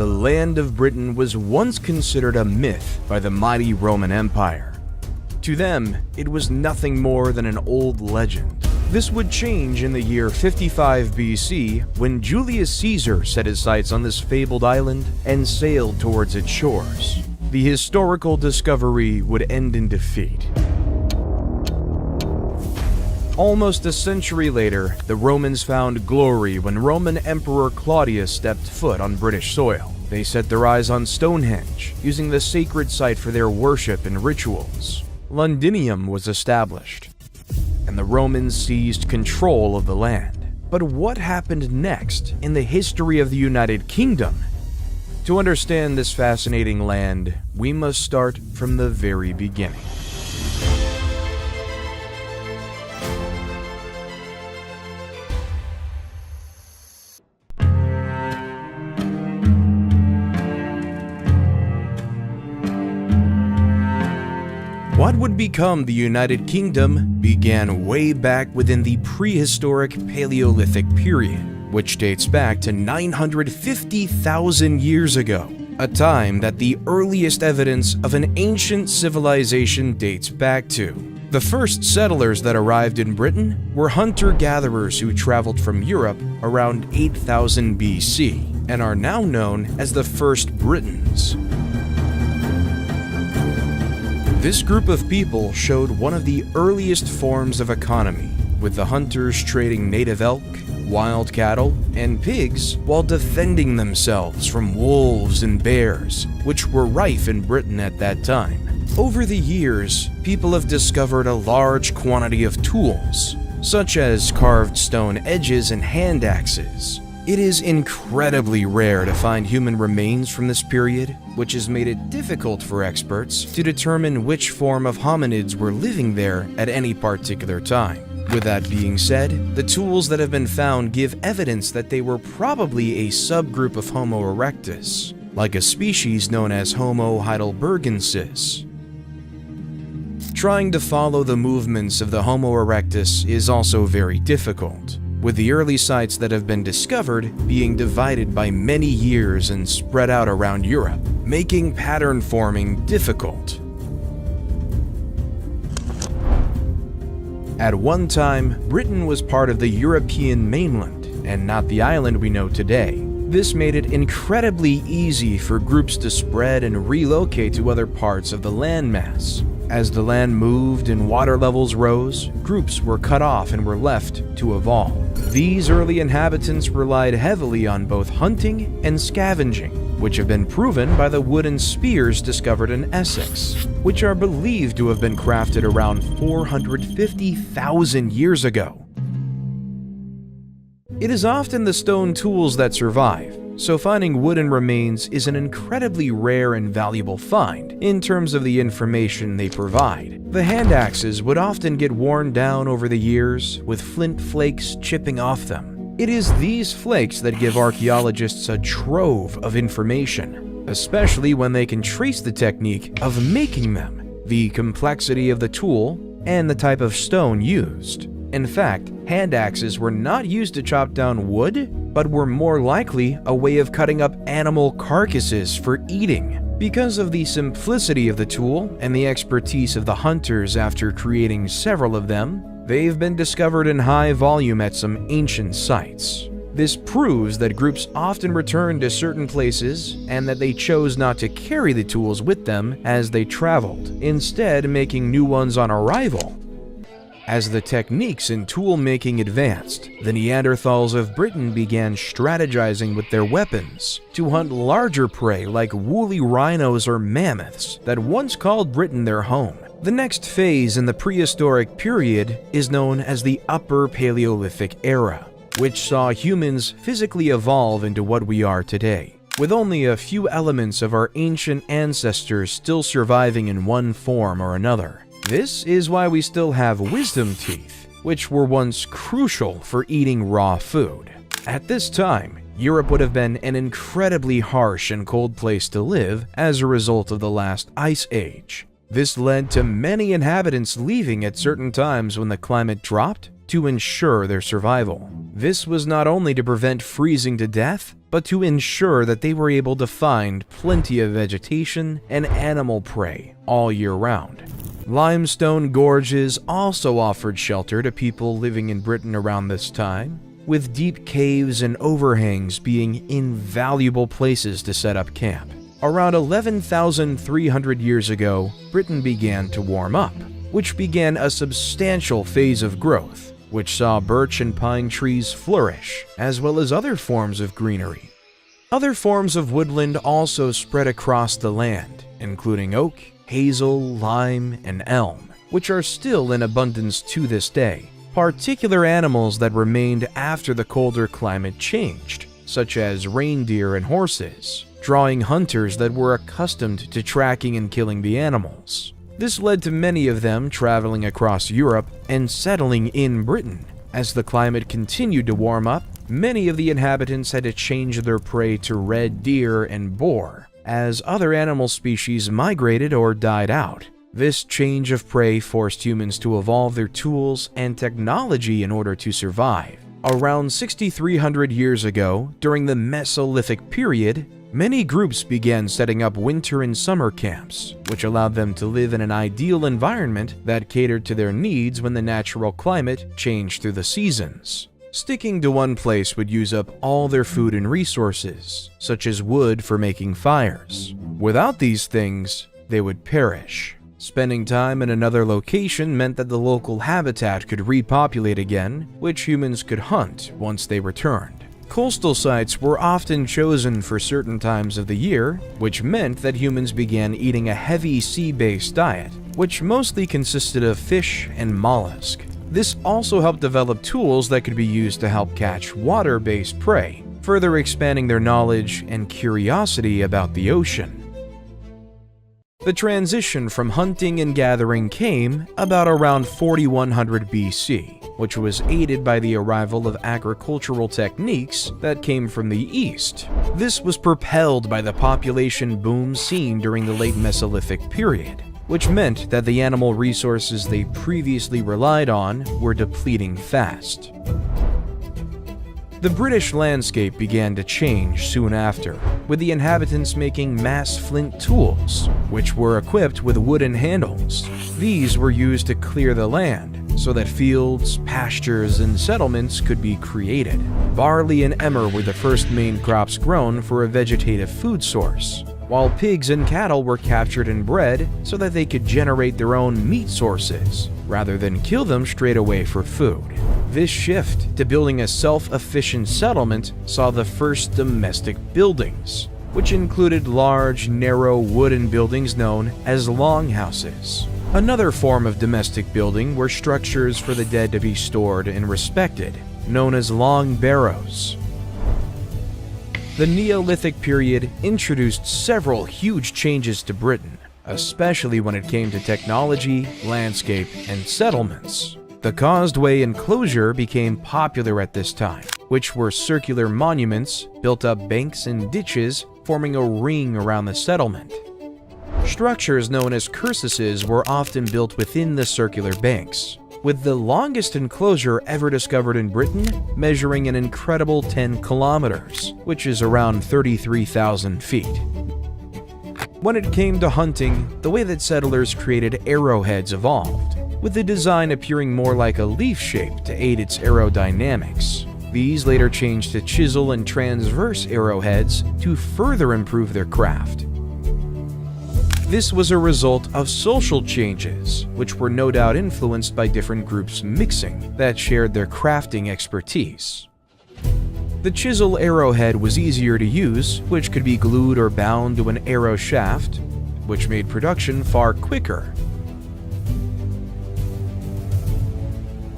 The land of Britain was once considered a myth by the mighty Roman Empire. To them, it was nothing more than an old legend. This would change in the year 55 BC when Julius Caesar set his sights on this fabled island and sailed towards its shores. The historical discovery would end in defeat. Almost a century later, the Romans found glory when Roman Emperor Claudius stepped foot on British soil. They set their eyes on Stonehenge, using the sacred site for their worship and rituals. Londinium was established, and the Romans seized control of the land. But what happened next in the history of the United Kingdom? To understand this fascinating land, we must start from the very beginning. What would become the United Kingdom began way back within the prehistoric Paleolithic period, which dates back to 950,000 years ago, a time that the earliest evidence of an ancient civilization dates back to. The first settlers that arrived in Britain were hunter-gatherers who traveled from Europe around 8000 BC and are now known as the First Britons. This group of people showed one of the earliest forms of economy, with the hunters trading native elk, wild cattle, and pigs while defending themselves from wolves and bears, which were rife in Britain at that time. Over the years, people have discovered a large quantity of tools, such as carved stone edges and hand axes. It is incredibly rare to find human remains from this period, which has made it difficult for experts to determine which form of hominids were living there at any particular time. With that being said, the tools that have been found give evidence that they were probably a subgroup of Homo erectus, like a species known as Homo heidelbergensis. Trying to follow the movements of the Homo erectus is also very difficult, with the early sites that have been discovered being divided by many years and spread out around Europe, making pattern forming difficult. At one time, Britain was part of the European mainland, and not the island we know today. This made it incredibly easy for groups to spread and relocate to other parts of the landmass. As the land moved and water levels rose, groups were cut off and were left to evolve. These early inhabitants relied heavily on both hunting and scavenging, which have been proven by the wooden spears discovered in Essex, which are believed to have been crafted around 450,000 years ago. It is often the stone tools that survive, so finding wooden remains is an incredibly rare and valuable find in terms of the information they provide. The hand axes would often get worn down over the years, with flint flakes chipping off them. It is these flakes that give archaeologists a trove of information, especially when they can trace the technique of making them, the complexity of the tool, and the type of stone used. In fact, hand axes were not used to chop down wood, but were more likely a way of cutting up animal carcasses for eating. Because of the simplicity of the tool and the expertise of the hunters after creating several of them, they've been discovered in high volume at some ancient sites. This proves that groups often returned to certain places and that they chose not to carry the tools with them as they traveled, instead making new ones on arrival. As the techniques in tool-making advanced, the Neanderthals of Britain began strategizing with their weapons to hunt larger prey like woolly rhinos or mammoths that once called Britain their home. The next phase in the prehistoric period is known as the Upper Paleolithic era, which saw humans physically evolve into what we are today, with only a few elements of our ancient ancestors still surviving in one form or another. This is why we still have wisdom teeth, which were once crucial for eating raw food. At this time, Europe would have been an incredibly harsh and cold place to live as a result of the last ice age. This led to many inhabitants leaving at certain times when the climate dropped to ensure their survival. This was not only to prevent freezing to death, but to ensure that they were able to find plenty of vegetation and animal prey all year round. Limestone gorges also offered shelter to people living in Britain around this time, with deep caves and overhangs being invaluable places to set up camp. Around 11,300 years ago, Britain began to warm up, which began a substantial phase of growth, which saw birch and pine trees flourish, as well as other forms of greenery. Other forms of woodland also spread across the land, including oak, hazel, lime, and elm, which are still in abundance to this day. Particular animals that remained after the colder climate changed, such as reindeer and horses, drawing hunters that were accustomed to tracking and killing the animals. This led to many of them traveling across Europe and settling in Britain. As the climate continued to warm up, many of the inhabitants had to change their prey to red deer and boar, as other animal species migrated or died out. This change of prey forced humans to evolve their tools and technology in order to survive. Around 6,300 years ago, during the Mesolithic period, many groups began setting up winter and summer camps, which allowed them to live in an ideal environment that catered to their needs when the natural climate changed through the seasons. Sticking to one place would use up all their food and resources, such as wood for making fires. Without these things, they would perish. Spending time in another location meant that the local habitat could repopulate again, which humans could hunt once they returned. Coastal sites were often chosen for certain times of the year, which meant that humans began eating a heavy sea-based diet, which mostly consisted of fish and mollusk. This also helped develop tools that could be used to help catch water-based prey, further expanding their knowledge and curiosity about the ocean. The transition from hunting and gathering came about around 4100 BC, which was aided by the arrival of agricultural techniques that came from the east. This was propelled by the population boom seen during the late Mesolithic period, which meant that the animal resources they previously relied on were depleting fast. The British landscape began to change soon after, with the inhabitants making mass flint tools, which were equipped with wooden handles. These were used to clear the land, so that fields, pastures, and settlements could be created. Barley and emmer were the first main crops grown for a vegetative food source, while pigs and cattle were captured and bred so that they could generate their own meat sources, rather than kill them straight away for food. This shift to building a self-efficient settlement saw the first domestic buildings, which included large, narrow wooden buildings known as longhouses. Another form of domestic building were structures for the dead to be stored and respected, known as long barrows. The Neolithic period introduced several huge changes to Britain, especially when it came to technology, landscape, and settlements. The causeway enclosure became popular at this time, which were circular monuments built up banks and ditches forming a ring around the settlement. Structures known as cursuses were often built within the circular banks, with the longest enclosure ever discovered in Britain measuring an incredible 10 kilometers, which is around 33,000 feet. When it came to hunting, the way that settlers created arrowheads evolved, with the design appearing more like a leaf shape to aid its aerodynamics. These later changed to chisel and transverse arrowheads to further improve their craft. This was a result of social changes, which were no doubt influenced by different groups mixing that shared their crafting expertise. The chisel arrowhead was easier to use, which could be glued or bound to an arrow shaft, which made production far quicker.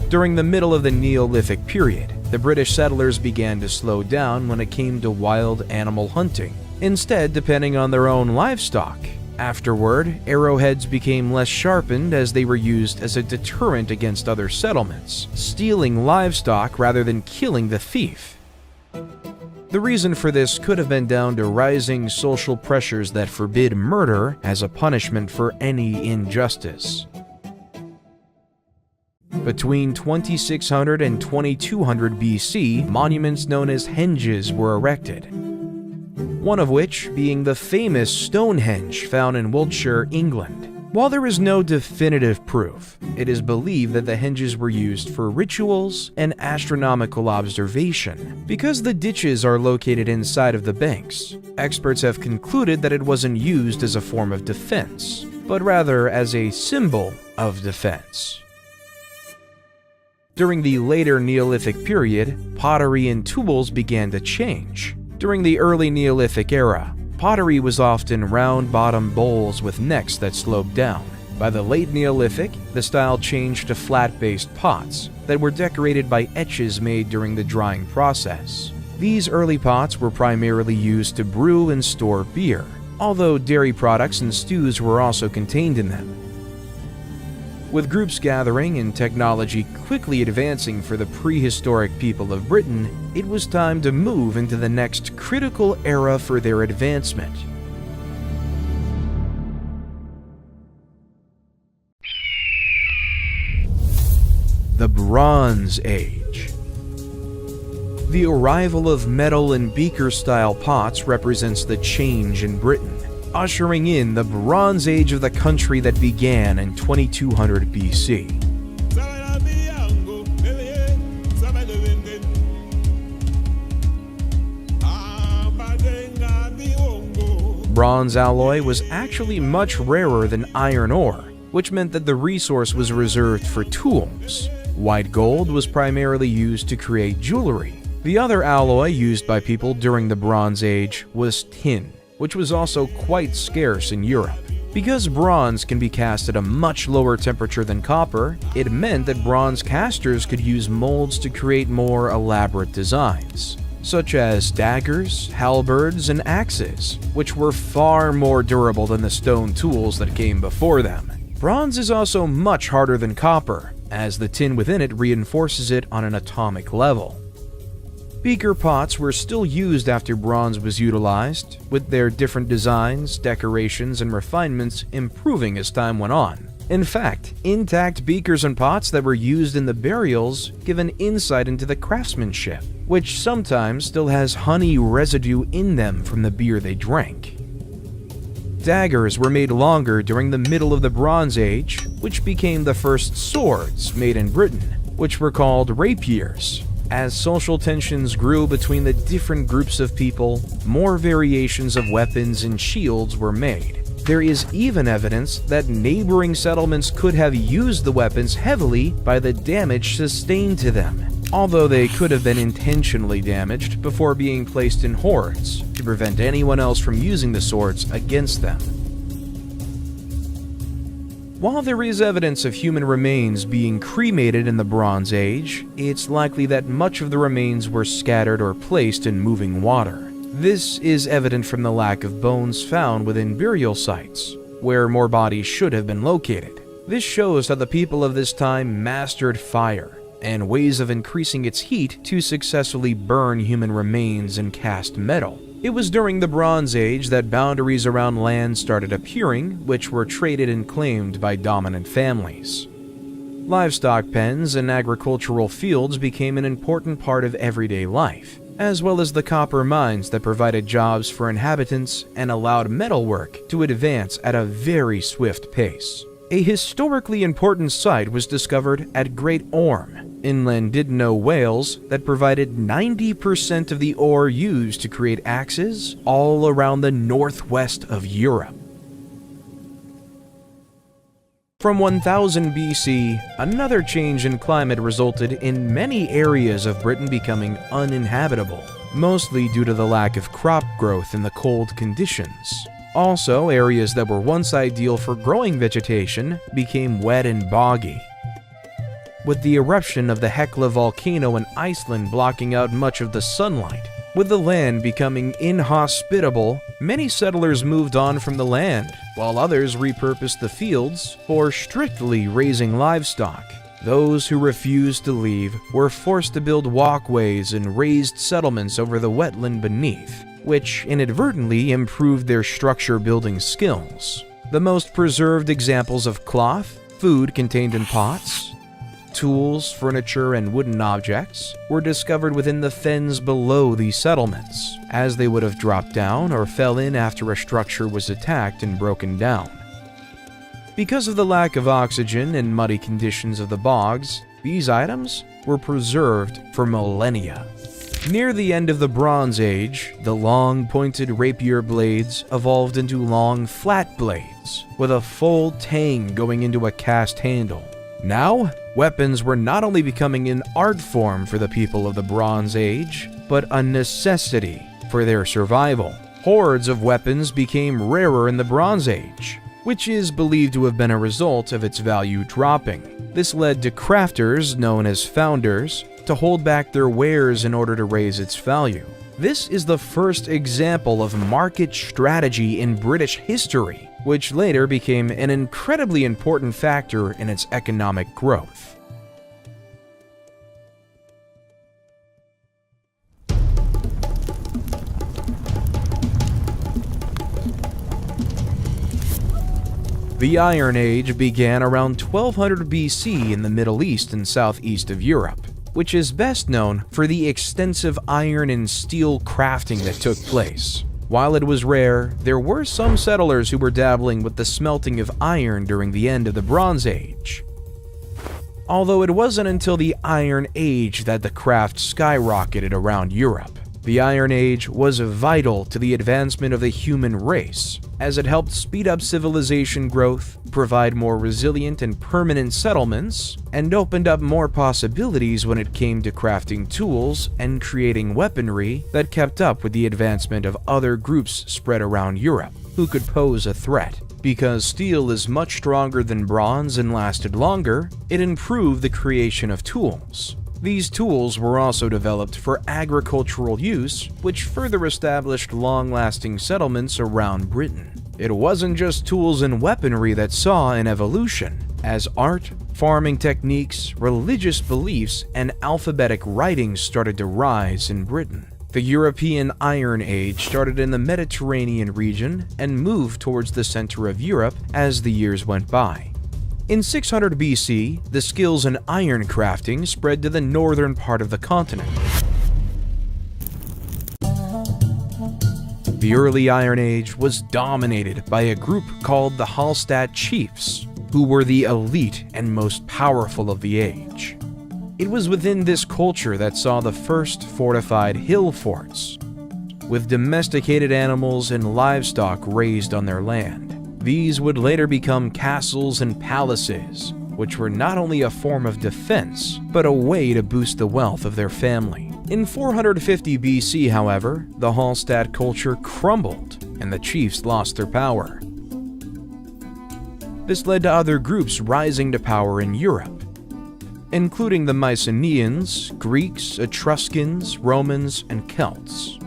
During the middle of the Neolithic period, the British settlers began to slow down when it came to wild animal hunting, instead depending on their own livestock. Afterward, arrowheads became less sharpened as they were used as a deterrent against other settlements, stealing livestock rather than killing the thief. The reason for this could have been down to rising social pressures that forbid murder as a punishment for any injustice. Between 2600 and 2200 BC, monuments known as henges were erected, one of which being the famous Stonehenge found in Wiltshire, England. While there is no definitive proof, it is believed that the henges were used for rituals and astronomical observation. Because the ditches are located inside of the banks, experts have concluded that it wasn't used as a form of defense, but rather as a symbol of defense. During the later Neolithic period, pottery and tools began to change. During the early Neolithic era, pottery was often round-bottomed bowls with necks that sloped down. By the late Neolithic, the style changed to flat-based pots that were decorated by etches made during the drying process. These early pots were primarily used to brew and store beer, although dairy products and stews were also contained in them. With groups gathering and technology quickly advancing for the prehistoric people of Britain, it was time to move into the next critical era for their advancement. The Bronze Age. The arrival of metal and beaker-style pots represents the change in Britain, ushering in the Bronze Age of the country that began in 2200 BC. Bronze alloy was actually much rarer than iron ore, which meant that the resource was reserved for tools. White gold was primarily used to create jewelry. The other alloy used by people during the Bronze Age was tin, which was also quite scarce in Europe. Because bronze can be cast at a much lower temperature than copper, it meant that bronze casters could use molds to create more elaborate designs, such as daggers, halberds, and axes, which were far more durable than the stone tools that came before them. Bronze is also much harder than copper, as the tin within it reinforces it on an atomic level. Beaker pots were still used after bronze was utilized, with their different designs, decorations, and refinements improving as time went on. In fact, intact beakers and pots that were used in the burials give an insight into the craftsmanship, which sometimes still has honey residue in them from the beer they drank. Daggers were made longer during the middle of the Bronze Age, which became the first swords made in Britain, which were called rapiers. As social tensions grew between the different groups of people, more variations of weapons and shields were made. There is even evidence that neighboring settlements could have used the weapons heavily by the damage sustained to them, although they could have been intentionally damaged before being placed in hoards to prevent anyone else from using the swords against them. While there is evidence of human remains being cremated in the Bronze Age, it's likely that much of the remains were scattered or placed in moving water. This is evident from the lack of bones found within burial sites, where more bodies should have been located. This shows how the people of this time mastered fire and ways of increasing its heat to successfully burn human remains and cast metal. It was during the Bronze Age that boundaries around land started appearing, which were traded and claimed by dominant families. Livestock pens and agricultural fields became an important part of everyday life, as well as the copper mines that provided jobs for inhabitants and allowed metalwork to advance at a very swift pace. A historically important site was discovered at Great Orme, in Llandudno, Wales, that provided 90% of the ore used to create axes all around the northwest of Europe. From 1000 BC, another change in climate resulted in many areas of Britain becoming uninhabitable, mostly due to the lack of crop growth in the cold conditions. Also, areas that were once ideal for growing vegetation became wet and boggy. With the eruption of the Hekla volcano in Iceland blocking out much of the sunlight, with the land becoming inhospitable, many settlers moved on from the land, while others repurposed the fields for strictly raising livestock. Those who refused to leave were forced to build walkways and raised settlements over the wetland beneath, which inadvertently improved their structure-building skills. The most preserved examples of cloth, food contained in pots, tools, furniture, and wooden objects were discovered within the fens below these settlements, as they would have dropped down or fell in after a structure was attacked and broken down. Because of the lack of oxygen and muddy conditions of the bogs, these items were preserved for millennia. Near the end of the Bronze Age, the long, pointed rapier blades evolved into long, flat blades, with a full tang going into a cast handle. Now, weapons were not only becoming an art form for the people of the Bronze Age, but a necessity for their survival. Hordes of weapons became rarer in the Bronze Age, which is believed to have been a result of its value dropping. This led to crafters, known as founders, to hold back their wares in order to raise its value. This is the first example of market strategy in British history, which later became an incredibly important factor in its economic growth. The Iron Age began around 1200 BC in the Middle East and southeast of Europe, which is best known for the extensive iron and steel crafting that took place. While it was rare, there were some settlers who were dabbling with the smelting of iron during the end of the Bronze Age. Although it wasn't until the Iron Age that the craft skyrocketed around Europe. The Iron Age was vital to the advancement of the human race, as it helped speed up civilization growth, provide more resilient and permanent settlements, and opened up more possibilities when it came to crafting tools and creating weaponry that kept up with the advancement of other groups spread around Europe who could pose a threat. Because steel is much stronger than bronze and lasted longer, it improved the creation of tools. These tools were also developed for agricultural use, which further established long-lasting settlements around Britain. It wasn't just tools and weaponry that saw an evolution, as art, farming techniques, religious beliefs, and alphabetic writing started to rise in Britain. The European Iron Age started in the Mediterranean region and moved towards the center of Europe as the years went by. In 600 BC, the skills in iron crafting spread to the northern part of the continent. The early Iron Age was dominated by a group called the Hallstatt Chiefs, who were the elite and most powerful of the age. It was within this culture that saw the first fortified hill forts, with domesticated animals and livestock raised on their land. These would later become castles and palaces, which were not only a form of defense, but a way to boost the wealth of their family. In 450 BC, however, the Hallstatt culture crumbled, and the chiefs lost their power. This led to other groups rising to power in Europe, including the Mycenaeans, Greeks, Etruscans, Romans, and Celts,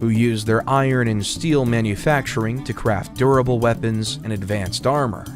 who used their iron and steel manufacturing to craft durable weapons and advanced armor.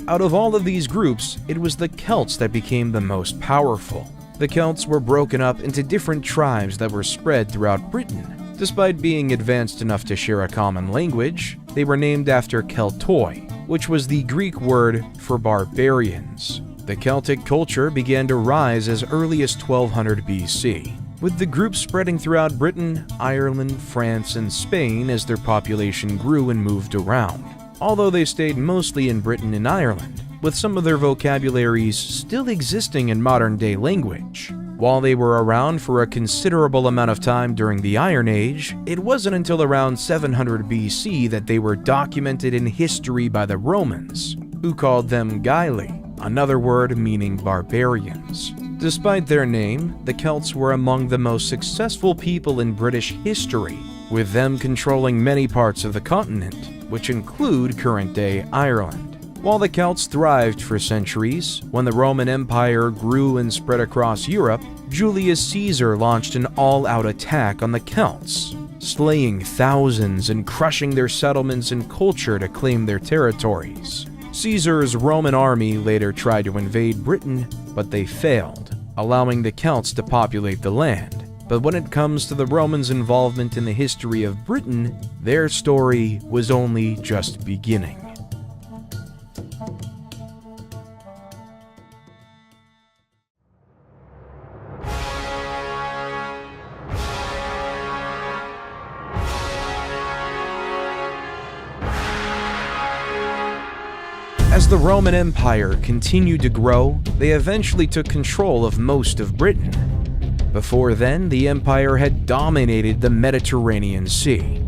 Out of all of these groups, it was the Celts that became the most powerful. The Celts were broken up into different tribes that were spread throughout Britain. Despite being advanced enough to share a common language, they were named after Keltoi, which was the Greek word for barbarians. The Celtic culture began to rise as early as 1200 BC. With the groups spreading throughout Britain, Ireland, France, and Spain as their population grew and moved around. Although they stayed mostly in Britain and Ireland, with some of their vocabularies still existing in modern-day language. While they were around for a considerable amount of time during the Iron Age, it wasn't until around 700 BC that they were documented in history by the Romans, who called them Gaeli, another word meaning barbarians. Despite their name, the Celts were among the most successful people in British history, with them controlling many parts of the continent, which include current-day Ireland. While the Celts thrived for centuries, when the Roman Empire grew and spread across Europe, Julius Caesar launched an all-out attack on the Celts, slaying thousands and crushing their settlements and culture to claim their territories. Caesar's Roman army later tried to invade Britain, but they failed, allowing the Celts to populate the land. But when it comes to the Romans' involvement in the history of Britain, their story was only just beginning. As the Roman Empire continued to grow, they eventually took control of most of Britain. Before then, the empire had dominated the Mediterranean Sea.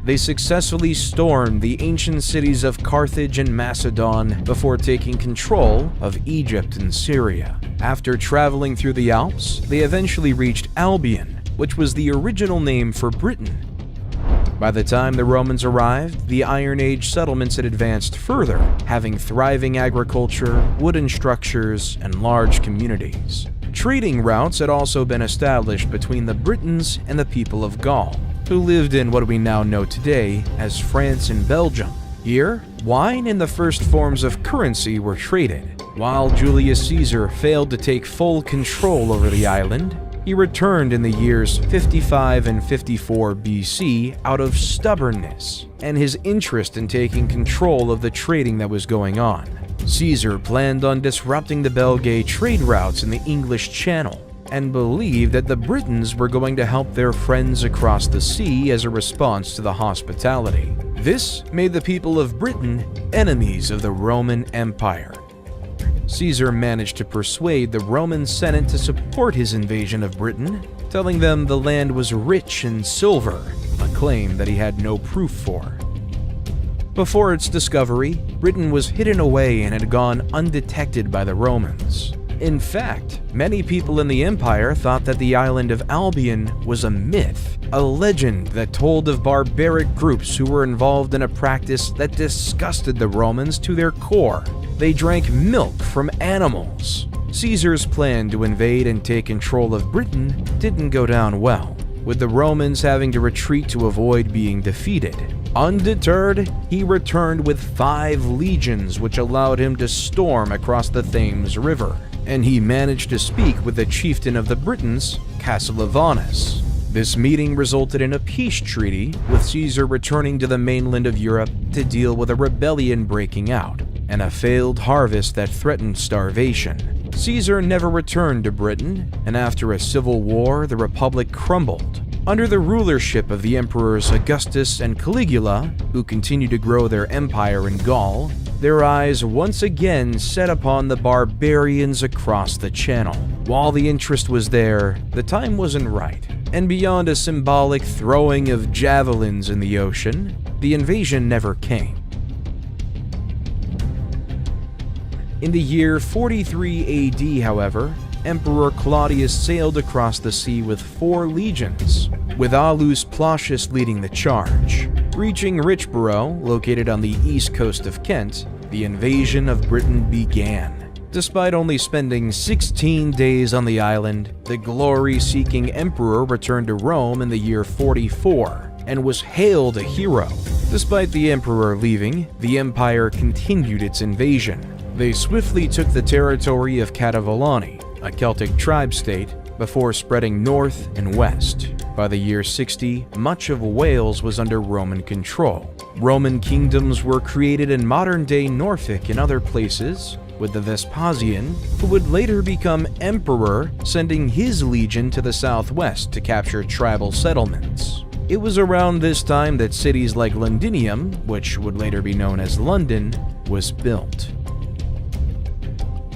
They successfully stormed the ancient cities of Carthage and Macedon before taking control of Egypt and Syria. After traveling through the Alps, they eventually reached Albion, which was the original name for Britain. By the time the Romans arrived, the Iron Age settlements had advanced further, having thriving agriculture, wooden structures, and large communities. Trading routes had also been established between the Britons and the people of Gaul, who lived in what we now know today as France and Belgium. Here, wine and the first forms of currency were traded. While Julius Caesar failed to take full control over the island, he returned in the years 55 and 54 BC out of stubbornness and his interest in taking control of the trading that was going on. Caesar planned on disrupting the Belgae trade routes in the English Channel and believed that the Britons were going to help their friends across the sea as a response to the hospitality. This made the people of Britain enemies of the Roman Empire. Caesar managed to persuade the Roman Senate to support his invasion of Britain, telling them the land was rich in silver, a claim that he had no proof for. Before its discovery, Britain was hidden away and had gone undetected by the Romans. In fact, many people in the empire thought that the island of Albion was a myth, a legend that told of barbaric groups who were involved in a practice that disgusted the Romans to their core. They drank milk from animals. Caesar's plan to invade and take control of Britain didn't go down well, with the Romans having to retreat to avoid being defeated. Undeterred, he returned with 5 legions, which allowed him to storm across the Thames River, and he managed to speak with the chieftain of the Britons, Cassivellaunus. This meeting resulted in a peace treaty, with Caesar returning to the mainland of Europe to deal with a rebellion breaking out and a failed harvest that threatened starvation. Caesar never returned to Britain, and after a civil war, the Republic crumbled. Under the rulership of the emperors Augustus and Caligula, who continued to grow their empire in Gaul, their eyes once again set upon the barbarians across the Channel. While the interest was there, the time wasn't right, and beyond a symbolic throwing of javelins in the ocean, the invasion never came. In the year 43 AD, however, Emperor Claudius sailed across the sea with 4 legions, with Aulus Plautius leading the charge. Reaching Richborough, located on the east coast of Kent, the invasion of Britain began. Despite only spending 16 days on the island, the glory-seeking emperor returned to Rome in the year 44 and was hailed a hero. Despite the emperor leaving, the empire continued its invasion. They swiftly took the territory of Cativalani, a Celtic tribe state, before spreading north and west. By the year 60, much of Wales was under Roman control. Roman kingdoms were created in modern-day Norfolk and other places, with the Vespasian, who would later become emperor, sending his legion to the southwest to capture tribal settlements. It was around this time that cities like Londinium, which would later be known as London, was built.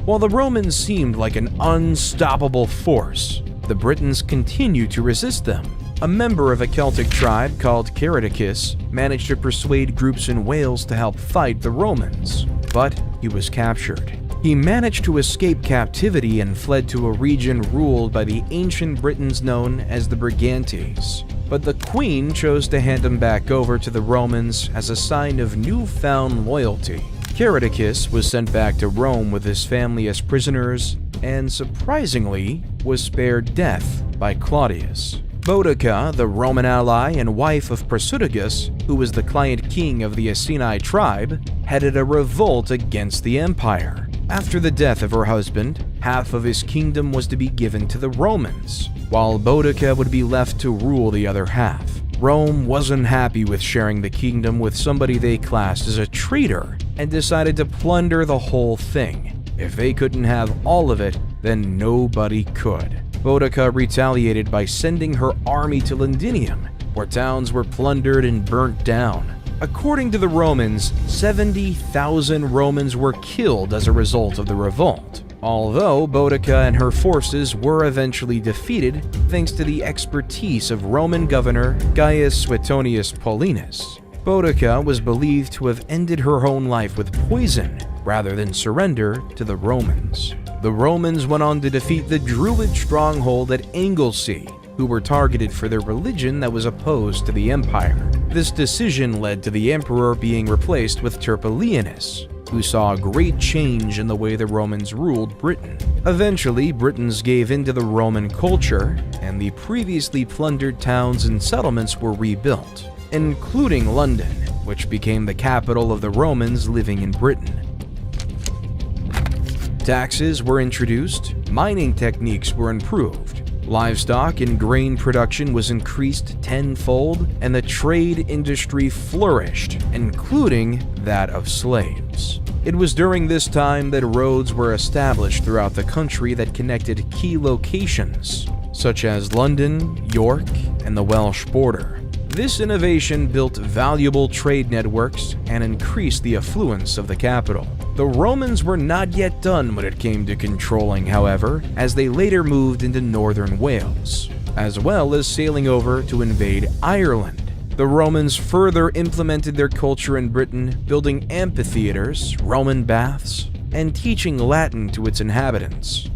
While the Romans seemed like an unstoppable force, the Britons continued to resist them. A member of a Celtic tribe called Caradocus managed to persuade groups in Wales to help fight the Romans, but he was captured. He managed to escape captivity and fled to a region ruled by the ancient Britons known as the Brigantes, but the queen chose to hand him back over to the Romans as a sign of newfound loyalty. Caradocus was sent back to Rome with his family as prisoners and, surprisingly, was spared death by Claudius. Boudicca, the Roman ally and wife of Prasutagus, who was the client king of the Iceni tribe, headed a revolt against the empire. After the death of her husband, half of his kingdom was to be given to the Romans, while Boudicca would be left to rule the other half. Rome wasn't happy with sharing the kingdom with somebody they classed as a traitor and decided to plunder the whole thing. If they couldn't have all of it, then nobody could. Boudicca retaliated by sending her army to Londinium, where towns were plundered and burnt down. According to the Romans, 70,000 Romans were killed as a result of the revolt, although Boudica and her forces were eventually defeated thanks to the expertise of Roman governor Gaius Suetonius Paulinus. Boudica was believed to have ended her own life with poison rather than surrender to the Romans. The Romans went on to defeat the Druid stronghold at Anglesey, who were targeted for their religion that was opposed to the empire. This decision led to the emperor being replaced with Turpilianus, who saw a great change in the way the Romans ruled Britain. Eventually, Britons gave in to the Roman culture, and the previously plundered towns and settlements were rebuilt, including London, which became the capital of the Romans living in Britain. Taxes were introduced, mining techniques were improved, livestock and grain production was increased tenfold, and the trade industry flourished, including that of slaves. It was during this time that roads were established throughout the country that connected key locations, such as London, York, and the Welsh border. This innovation built valuable trade networks and increased the affluence of the capital. The Romans were not yet done when it came to controlling, however, as they later moved into northern Wales, as well as sailing over to invade Ireland. The Romans further implemented their culture in Britain, building amphitheaters, Roman baths, and teaching Latin to its inhabitants.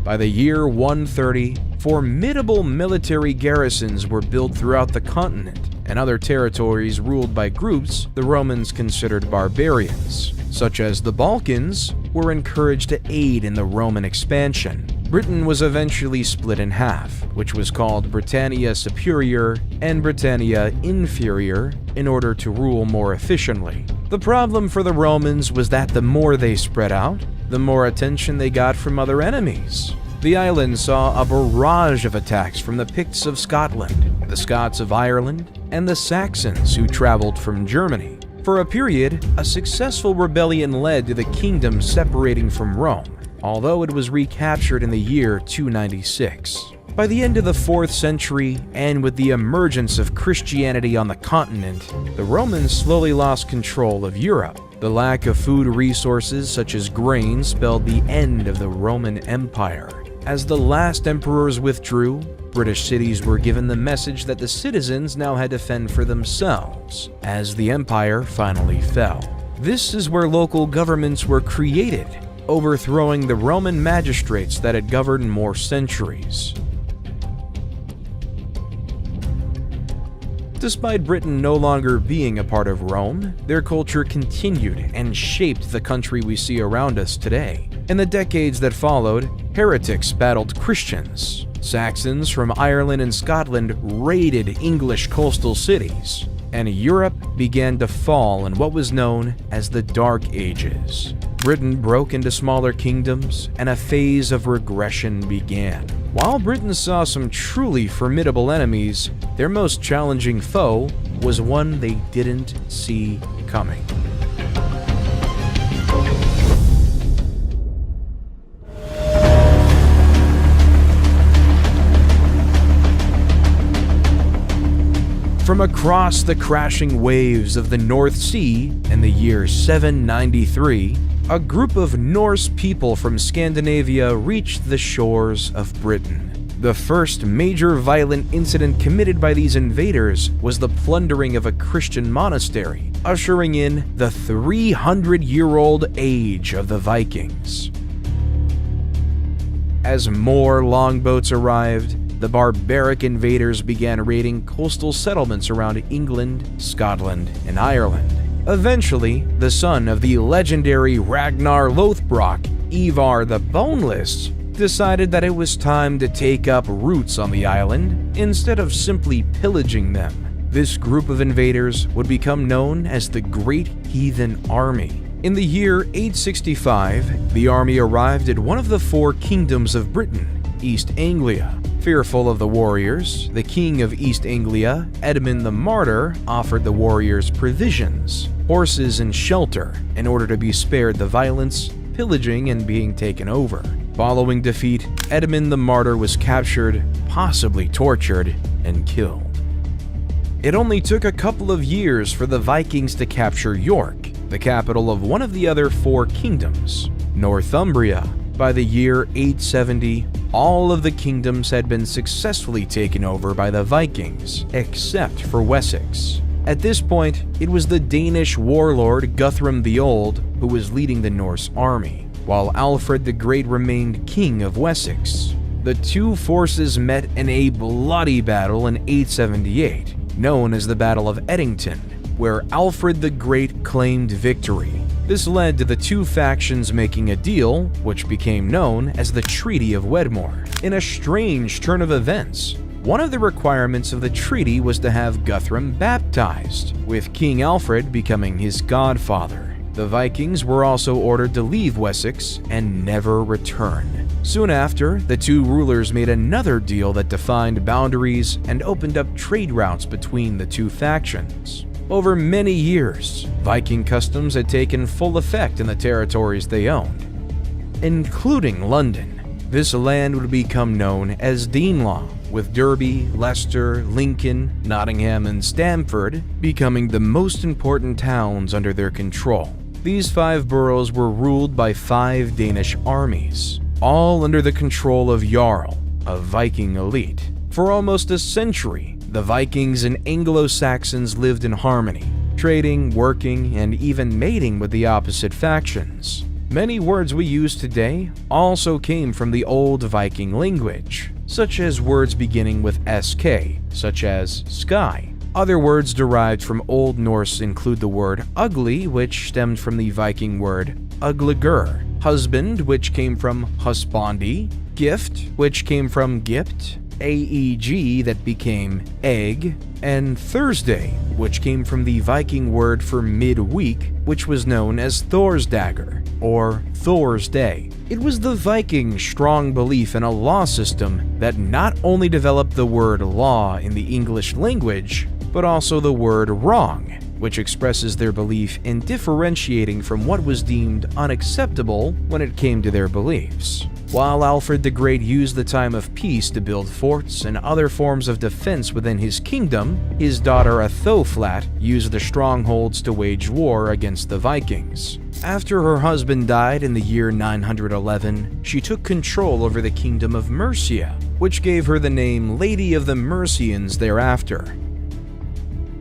By the year 130, formidable military garrisons were built throughout the continent and other territories ruled by groups the Romans considered barbarians, such as the Balkans, were encouraged to aid in the Roman expansion. Britain was eventually split in half, which was called Britannia Superior and Britannia Inferior, in order to rule more efficiently. The problem for the Romans was that the more they spread out, the more attention they got from other enemies. The island saw a barrage of attacks from the Picts of Scotland, the Scots of Ireland, and the Saxons who traveled from Germany. For a period, a successful rebellion led to the kingdom separating from Rome, although it was recaptured in the year 296. By the end of the 4th century, and with the emergence of Christianity on the continent, the Romans slowly lost control of Europe. The lack of food resources such as grain spelled the end of the Roman Empire. As the last emperors withdrew, British cities were given the message that the citizens now had to fend for themselves, as the empire finally fell. This is where local governments were created, overthrowing the Roman magistrates that had governed more centuries. Despite Britain no longer being a part of Rome, their culture continued and shaped the country we see around us today. In the decades that followed, heretics battled Christians. Saxons from Ireland and Scotland raided English coastal cities, and Europe began to fall in what was known as the Dark Ages. Britain broke into smaller kingdoms, and a phase of regression began. While Britain saw some truly formidable enemies, their most challenging foe was one they didn't see coming. From across the crashing waves of the North Sea in the year 793, a group of Norse people from Scandinavia reached the shores of Britain. The first major violent incident committed by these invaders was the plundering of a Christian monastery, ushering in the 300-year-old age of the Vikings. As more longboats arrived, the barbaric invaders began raiding coastal settlements around England, Scotland, and Ireland. Eventually, the son of the legendary Ragnar Lothbrok, Ivar the Boneless, decided that it was time to take up roots on the island instead of simply pillaging them. This group of invaders would become known as the Great Heathen Army. In the year 865, the army arrived at one of the 4 kingdoms of Britain, East Anglia. Fearful of the warriors, the king of East Anglia, Edmund the Martyr, offered the warriors provisions, horses, and shelter in order to be spared the violence, pillaging, and being taken over. Following defeat, Edmund the Martyr was captured, possibly tortured, and killed. It only took a couple of years for the Vikings to capture York, the capital of one of the other four kingdoms, Northumbria. By the year 870, all of the kingdoms had been successfully taken over by the Vikings, except for Wessex. At this point, it was the Danish warlord Guthrum the Old who was leading the Norse army, while Alfred the Great remained king of Wessex. The two forces met in a bloody battle in 878, known as the Battle of Edington, where Alfred the Great claimed victory. This led to the two factions making a deal, which became known as the Treaty of Wedmore. In a strange turn of events, one of the requirements of the treaty was to have Guthrum baptized, with King Alfred becoming his godfather. The Vikings were also ordered to leave Wessex and never return. Soon after, the two rulers made another deal that defined boundaries and opened up trade routes between the two factions. Over many years, Viking customs had taken full effect in the territories they owned, including London. This land would become known as Danelaw, with Derby, Leicester, Lincoln, Nottingham, and Stamford becoming the most important towns under their control. These 5 boroughs were ruled by 5 Danish armies, all under the control of Jarl, a Viking elite. For almost a century, the Vikings and Anglo-Saxons lived in harmony, trading, working, and even mating with the opposite factions. Many words we use today also came from the old Viking language, such as words beginning with sk, such as sky. Other words derived from Old Norse include the word ugly, which stemmed from the Viking word ugligur, husband, which came from husbandi, gift, which came from gipt, aeg, that became egg, and Thursday, which came from the Viking word for midweek, which was known as Thorsdager, or Thor's Day. It was the Vikings' strong belief in a law system that not only developed the word law in the English language, but also the word wrong, which expresses their belief in differentiating from what was deemed unacceptable when it came to their beliefs. While Alfred the Great used the time of peace to build forts and other forms of defense within his kingdom, his daughter Athoflat used the strongholds to wage war against the Vikings. After her husband died in the year 911, she took control over the kingdom of Mercia, which gave her the name Lady of the Mercians thereafter.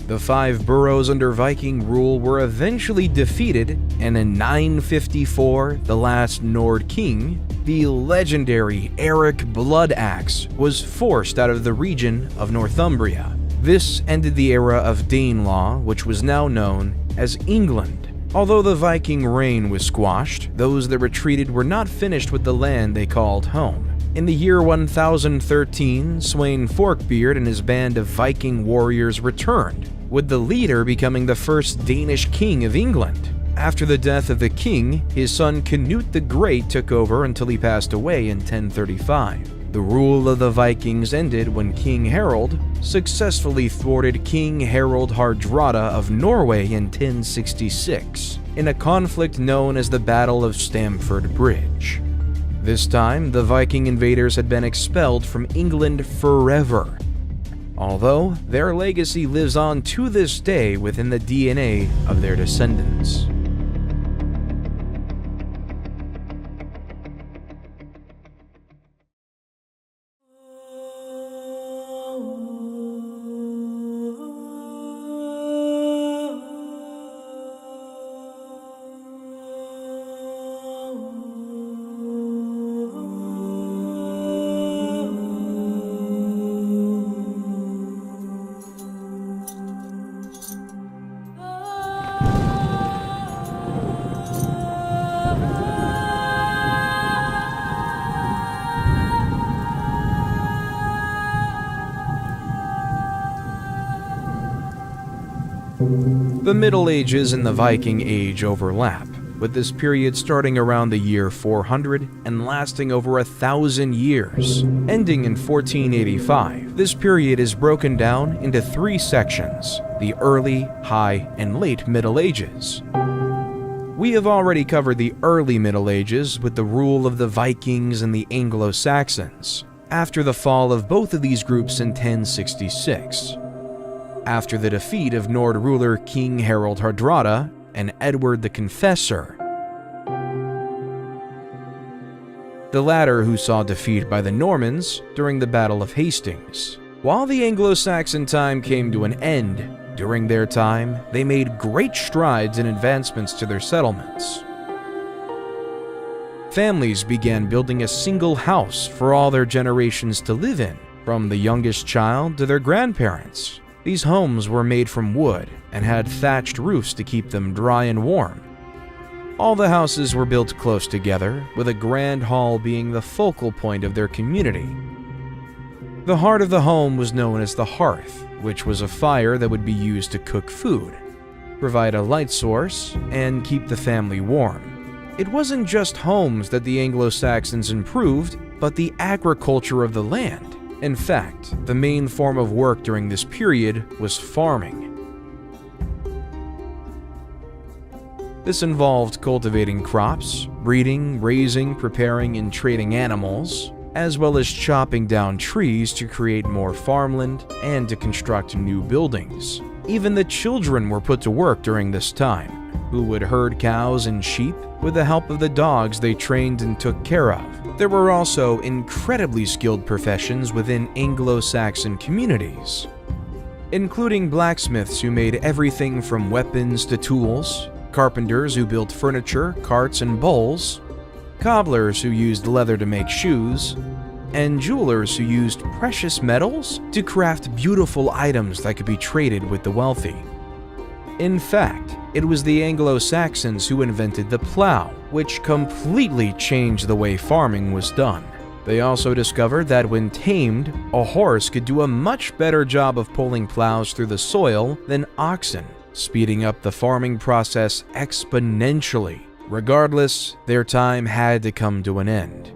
The 5 boroughs under Viking rule were eventually defeated, and in 954, the last Nord king, the legendary Eric Bloodaxe, was forced out of the region of Northumbria. This ended the era of Danelaw, which was now known as England. Although the Viking reign was squashed, those that retreated were not finished with the land they called home. In the year 1013, Sweyn Forkbeard and his band of Viking warriors returned, with the leader becoming the first Danish king of England. After the death of the king, his son Canute the Great took over until he passed away in 1035. The rule of the Vikings ended when King Harald successfully thwarted King Harald Hardrada of Norway in 1066, in a conflict known as the Battle of Stamford Bridge. This time, the Viking invaders had been expelled from England forever, although their legacy lives on to this day within the DNA of their descendants. The Middle Ages and the Viking Age overlap, with this period starting around the year 400 and lasting over 1,000 years. Ending in 1485, this period is broken down into 3 sections: the Early, High, and Late Middle Ages. We have already covered the Early Middle Ages with the rule of the Vikings and the Anglo-Saxons, after the fall of both of these groups in 1066. after the defeat of Nord ruler King Harald Hardrada and Edward the Confessor. The latter who saw defeat by the Normans during the Battle of Hastings. While the Anglo-Saxon time came to an end, during their time, they made great strides in advancements to their settlements. Families began building a single house for all their generations to live in, from the youngest child to their grandparents. These homes were made from wood and had thatched roofs to keep them dry and warm. All the houses were built close together, with a grand hall being the focal point of their community. The heart of the home was known as the hearth, which was a fire that would be used to cook food, provide a light source, and keep the family warm. It wasn't just homes that the Anglo-Saxons improved, but the agriculture of the land. In fact, the main form of work during this period was farming. This involved cultivating crops, breeding, raising, preparing, and trading animals, as well as chopping down trees to create more farmland and to construct new buildings. Even the children were put to work during this time, who would herd cows and sheep with the help of the dogs they trained and took care of. There were also incredibly skilled professions within Anglo-Saxon communities, including blacksmiths who made everything from weapons to tools, carpenters who built furniture, carts, and bowls, cobblers who used leather to make shoes, and jewelers who used precious metals to craft beautiful items that could be traded with the wealthy. In fact, it was the Anglo-Saxons who invented the plow, which completely changed the way farming was done. They also discovered that when tamed, a horse could do a much better job of pulling plows through the soil than oxen, speeding up the farming process exponentially. Regardless, their time had to come to an end,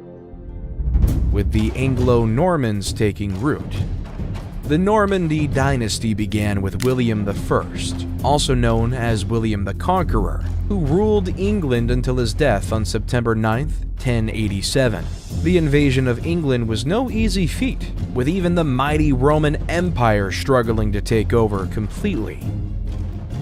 with the Anglo-Normans taking root. The Normandy dynasty began with William I, also known as William the Conqueror, who ruled England until his death on September 9, 1087. The invasion of England was no easy feat, with even the mighty Roman Empire struggling to take over completely.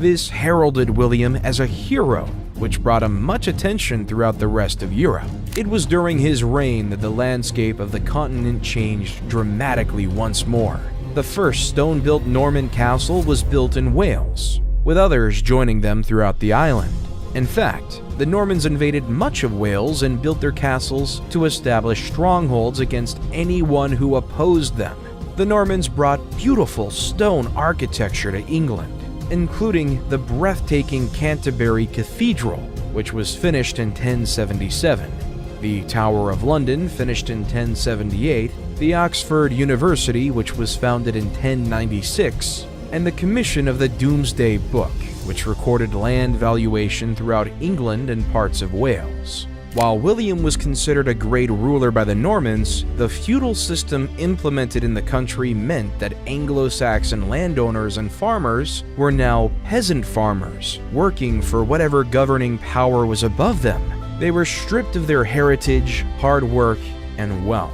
This heralded William as a hero, which brought him much attention throughout the rest of Europe. It was during his reign that the landscape of the continent changed dramatically once more. The first stone-built Norman castle was built in Wales, with others joining them throughout the island. In fact, the Normans invaded much of Wales and built their castles to establish strongholds against anyone who opposed them. The Normans brought beautiful stone architecture to England, including the breathtaking Canterbury Cathedral, which was finished in 1077, the Tower of London, finished in 1078, the Oxford University, which was founded in 1096, and the commission of the Domesday Book, which recorded land valuation throughout England and parts of Wales. While William was considered a great ruler by the Normans, the feudal system implemented in the country meant that Anglo-Saxon landowners and farmers were now peasant farmers, working for whatever governing power was above them. They were stripped of their heritage, hard work, and wealth.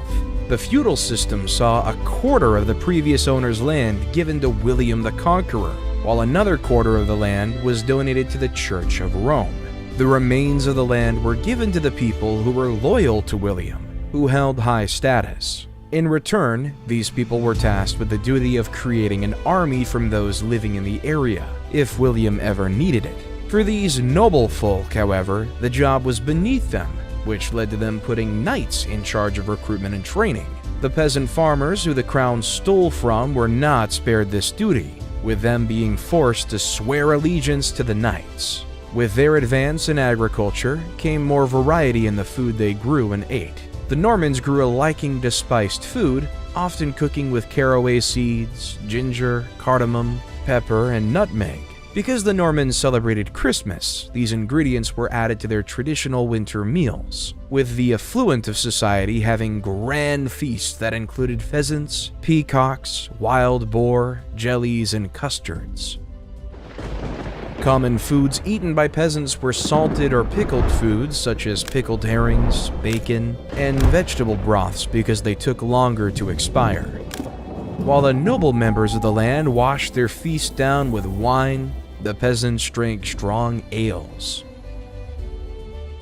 The feudal system saw a quarter of the previous owner's land given to William the Conqueror, while another quarter of the land was donated to the Church of Rome. The remains of the land were given to the people who were loyal to William, who held high status. In return, these people were tasked with the duty of creating an army from those living in the area, if William ever needed it. For these noble folk, however, the job was beneath them, which led to them putting knights in charge of recruitment and training. The peasant farmers who the crown stole from were not spared this duty, with them being forced to swear allegiance to the knights. With their advance in agriculture came more variety in the food they grew and ate. The Normans grew a liking to spiced food, often cooking with caraway seeds, ginger, cardamom, pepper, and nutmeg. Because the Normans celebrated Christmas, these ingredients were added to their traditional winter meals, with the affluent of society having grand feasts that included pheasants, peacocks, wild boar, jellies, and custards. Common foods eaten by peasants were salted or pickled foods such as pickled herrings, bacon, and vegetable broths because they took longer to expire. While the noble members of the land washed their feast down with wine, the peasants drank strong ales.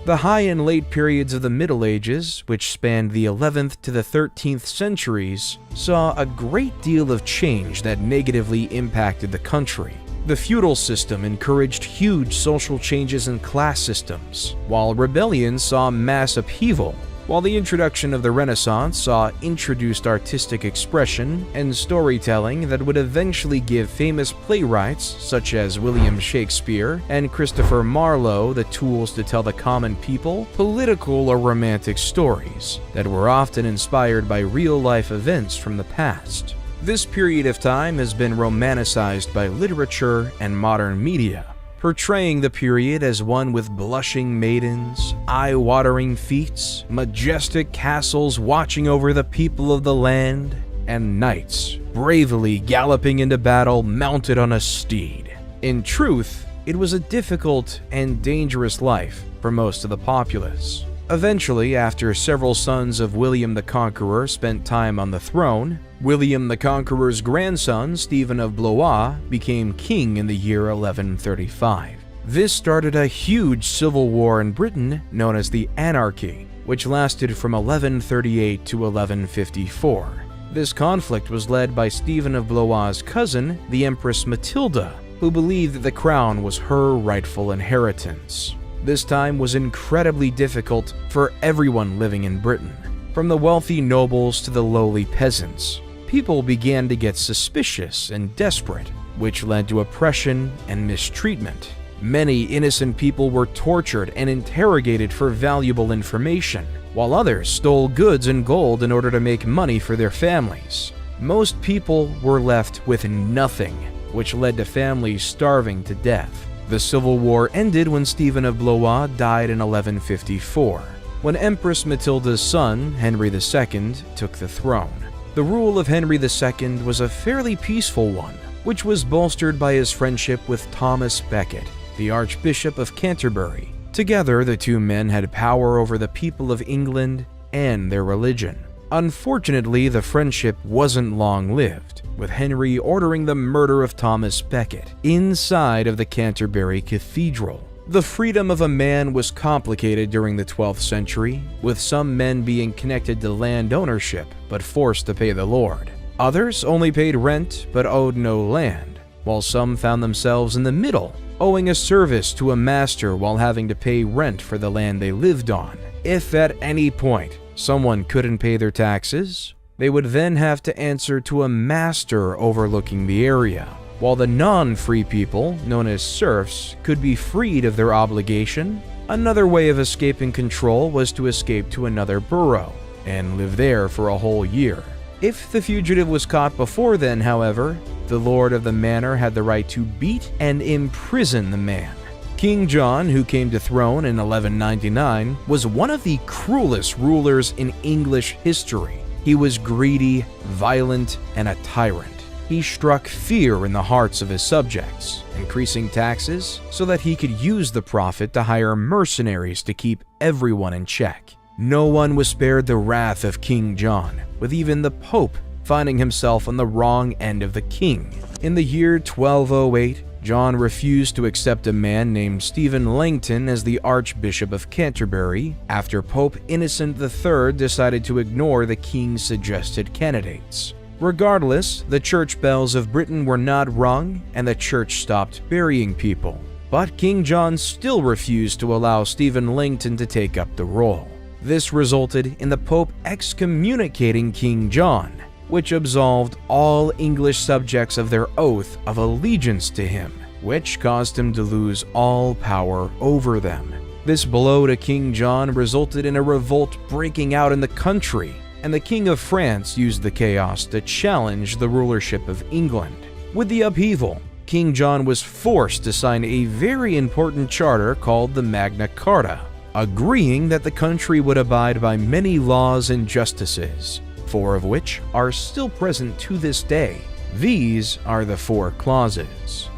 The high and late periods of the Middle Ages, which spanned the 11th to the 13th centuries, saw a great deal of change that negatively impacted the country. The feudal system encouraged huge social changes in class systems, while rebellion saw mass upheaval, while the introduction of the Renaissance saw introduced artistic expression and storytelling that would eventually give famous playwrights such as William Shakespeare and Christopher Marlowe the tools to tell the common people political or romantic stories that were often inspired by real-life events from the past. This period of time has been romanticized by literature and modern media, portraying the period as one with blushing maidens, eye-watering feats, majestic castles watching over the people of the land, and knights bravely galloping into battle mounted on a steed. In truth, it was a difficult and dangerous life for most of the populace. Eventually, after several sons of William the Conqueror spent time on the throne, William the Conqueror's grandson, Stephen of Blois, became king in the year 1135. This started a huge civil war in Britain known as the Anarchy, which lasted from 1138 to 1154. This conflict was led by Stephen of Blois' cousin, the Empress Matilda, who believed that the crown was her rightful inheritance. This time was incredibly difficult for everyone living in Britain, from the wealthy nobles to the lowly peasants. People began to get suspicious and desperate, which led to oppression and mistreatment. Many innocent people were tortured and interrogated for valuable information, while others stole goods and gold in order to make money for their families. Most people were left with nothing, which led to families starving to death. The Civil War ended when Stephen of Blois died in 1154, when Empress Matilda's son, Henry II, took the throne. The rule of Henry II was a fairly peaceful one, which was bolstered by his friendship with Thomas Becket, the Archbishop of Canterbury. Together, the two men had power over the people of England and their religion. Unfortunately, the friendship wasn't long-lived, with Henry ordering the murder of Thomas Becket inside of the Canterbury Cathedral. The freedom of a man was complicated during the 12th century, with some men being connected to land ownership but forced to pay the lord. Others only paid rent but owed no land, while some found themselves in the middle, owing a service to a master while having to pay rent for the land they lived on. If at any point someone couldn't pay their taxes, they would then have to answer to a master overlooking the area, while the non-free people, known as serfs, could be freed of their obligation. Another way of escaping control was to escape to another borough and live there for a whole year. If the fugitive was caught before then, however, the lord of the manor had the right to beat and imprison the man. King John, who came to throne in 1199, was one of the cruelest rulers in English history. He was greedy, violent, and a tyrant. He struck fear in the hearts of his subjects, increasing taxes so that he could use the profit to hire mercenaries to keep everyone in check. No one was spared the wrath of King John, with even the Pope finding himself on the wrong end of the king. In the year 1208, John refused to accept a man named Stephen Langton as the Archbishop of Canterbury after Pope Innocent III decided to ignore the king's suggested candidates. Regardless, the church bells of Britain were not rung and the church stopped burying people. But King John still refused to allow Stephen Langton to take up the role. This resulted in the Pope excommunicating King John, which absolved all English subjects of their oath of allegiance to him, which caused him to lose all power over them. This blow to King John resulted in a revolt breaking out in the country, and the King of France used the chaos to challenge the rulership of England. With the upheaval, King John was forced to sign a very important charter called the Magna Carta, agreeing that the country would abide by many laws and justices, 4 of which are still present to this day. These are the 4 clauses.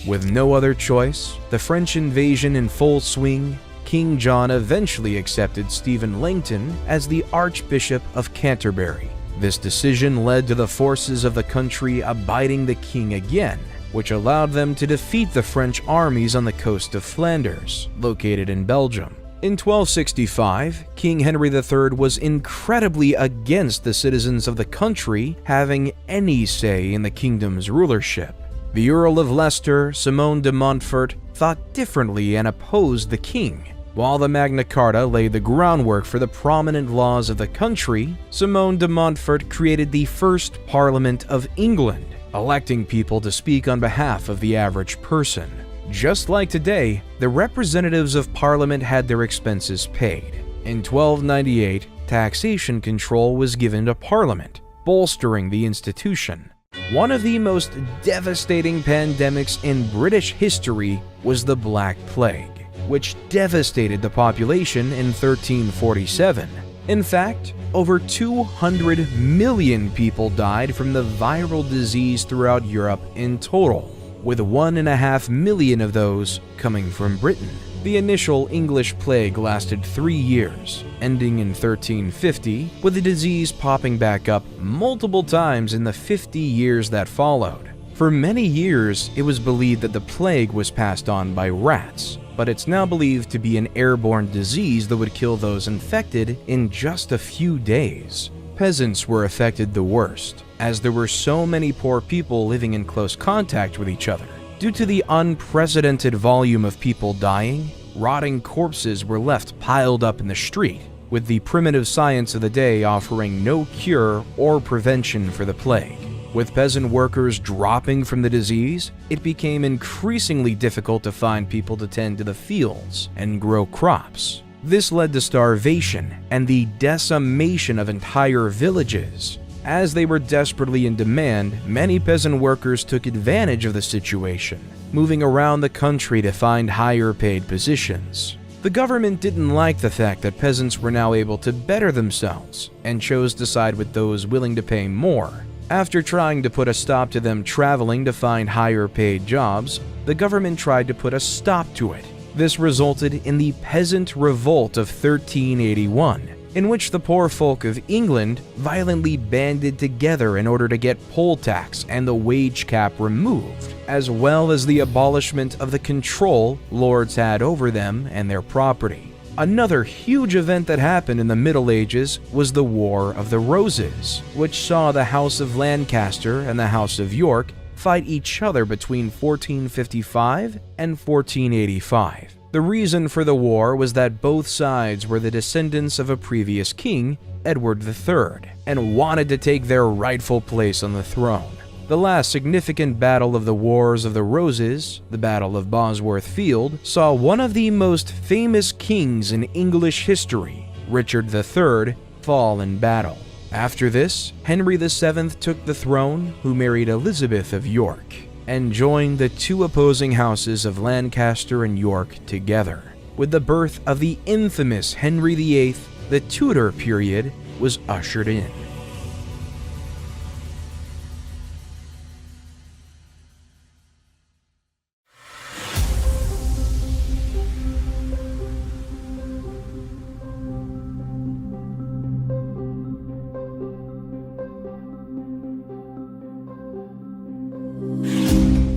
With no other choice, the French invasion in full swing, King John eventually accepted Stephen Langton as the Archbishop of Canterbury. This decision led to the forces of the country abiding the king again, which allowed them to defeat the French armies on the coast of Flanders, located in Belgium. In 1265, King Henry III was incredibly against the citizens of the country having any say in the kingdom's rulership. The Earl of Leicester, Simon de Montfort, thought differently and opposed the king. While the Magna Carta laid the groundwork for the prominent laws of the country, Simon de Montfort created the first Parliament of England, electing people to speak on behalf of the average person. Just like today, the representatives of Parliament had their expenses paid. In 1298, taxation control was given to Parliament, bolstering the institution. One of the most devastating pandemics in British history was the Black Plague, which devastated the population in 1347. In fact, over 200 million people died from the viral disease throughout Europe in total, with 1.5 million of those coming from Britain. The initial English plague lasted 3 years, ending in 1350, with the disease popping back up multiple times in the 50 years that followed. For many years, it was believed that the plague was passed on by rats, but it's now believed to be an airborne disease that would kill those infected in just a few days. Peasants were affected the worst, as there were so many poor people living in close contact with each other. Due to the unprecedented volume of people dying, rotting corpses were left piled up in the street, with the primitive science of the day offering no cure or prevention for the plague. With peasant workers dropping from the disease, it became increasingly difficult to find people to tend to the fields and grow crops. This led to starvation and the decimation of entire villages. As they were desperately in demand, many peasant workers took advantage of the situation, moving around the country to find higher-paid positions. The government didn't like the fact that peasants were now able to better themselves and chose to side with those willing to pay more. After trying to put a stop to them traveling to find higher-paid jobs, the government tried to put a stop to it. This resulted in the Peasant Revolt of 1381, in which the poor folk of England violently banded together in order to get poll tax and the wage cap removed, as well as the abolishment of the control lords had over them and their property. Another huge event that happened in the Middle Ages was the War of the Roses, which saw the House of Lancaster and the House of York fight each other between 1455 and 1485. The reason for the war was that both sides were the descendants of a previous king, Edward III, and wanted to take their rightful place on the throne. The last significant battle of the Wars of the Roses, the Battle of Bosworth Field, saw one of the most famous kings in English history, Richard III, fall in battle. After this, Henry VII took the throne, who married Elizabeth of York, and joined the two opposing houses of Lancaster and York together. With the birth of the infamous Henry VIII, the Tudor period was ushered in.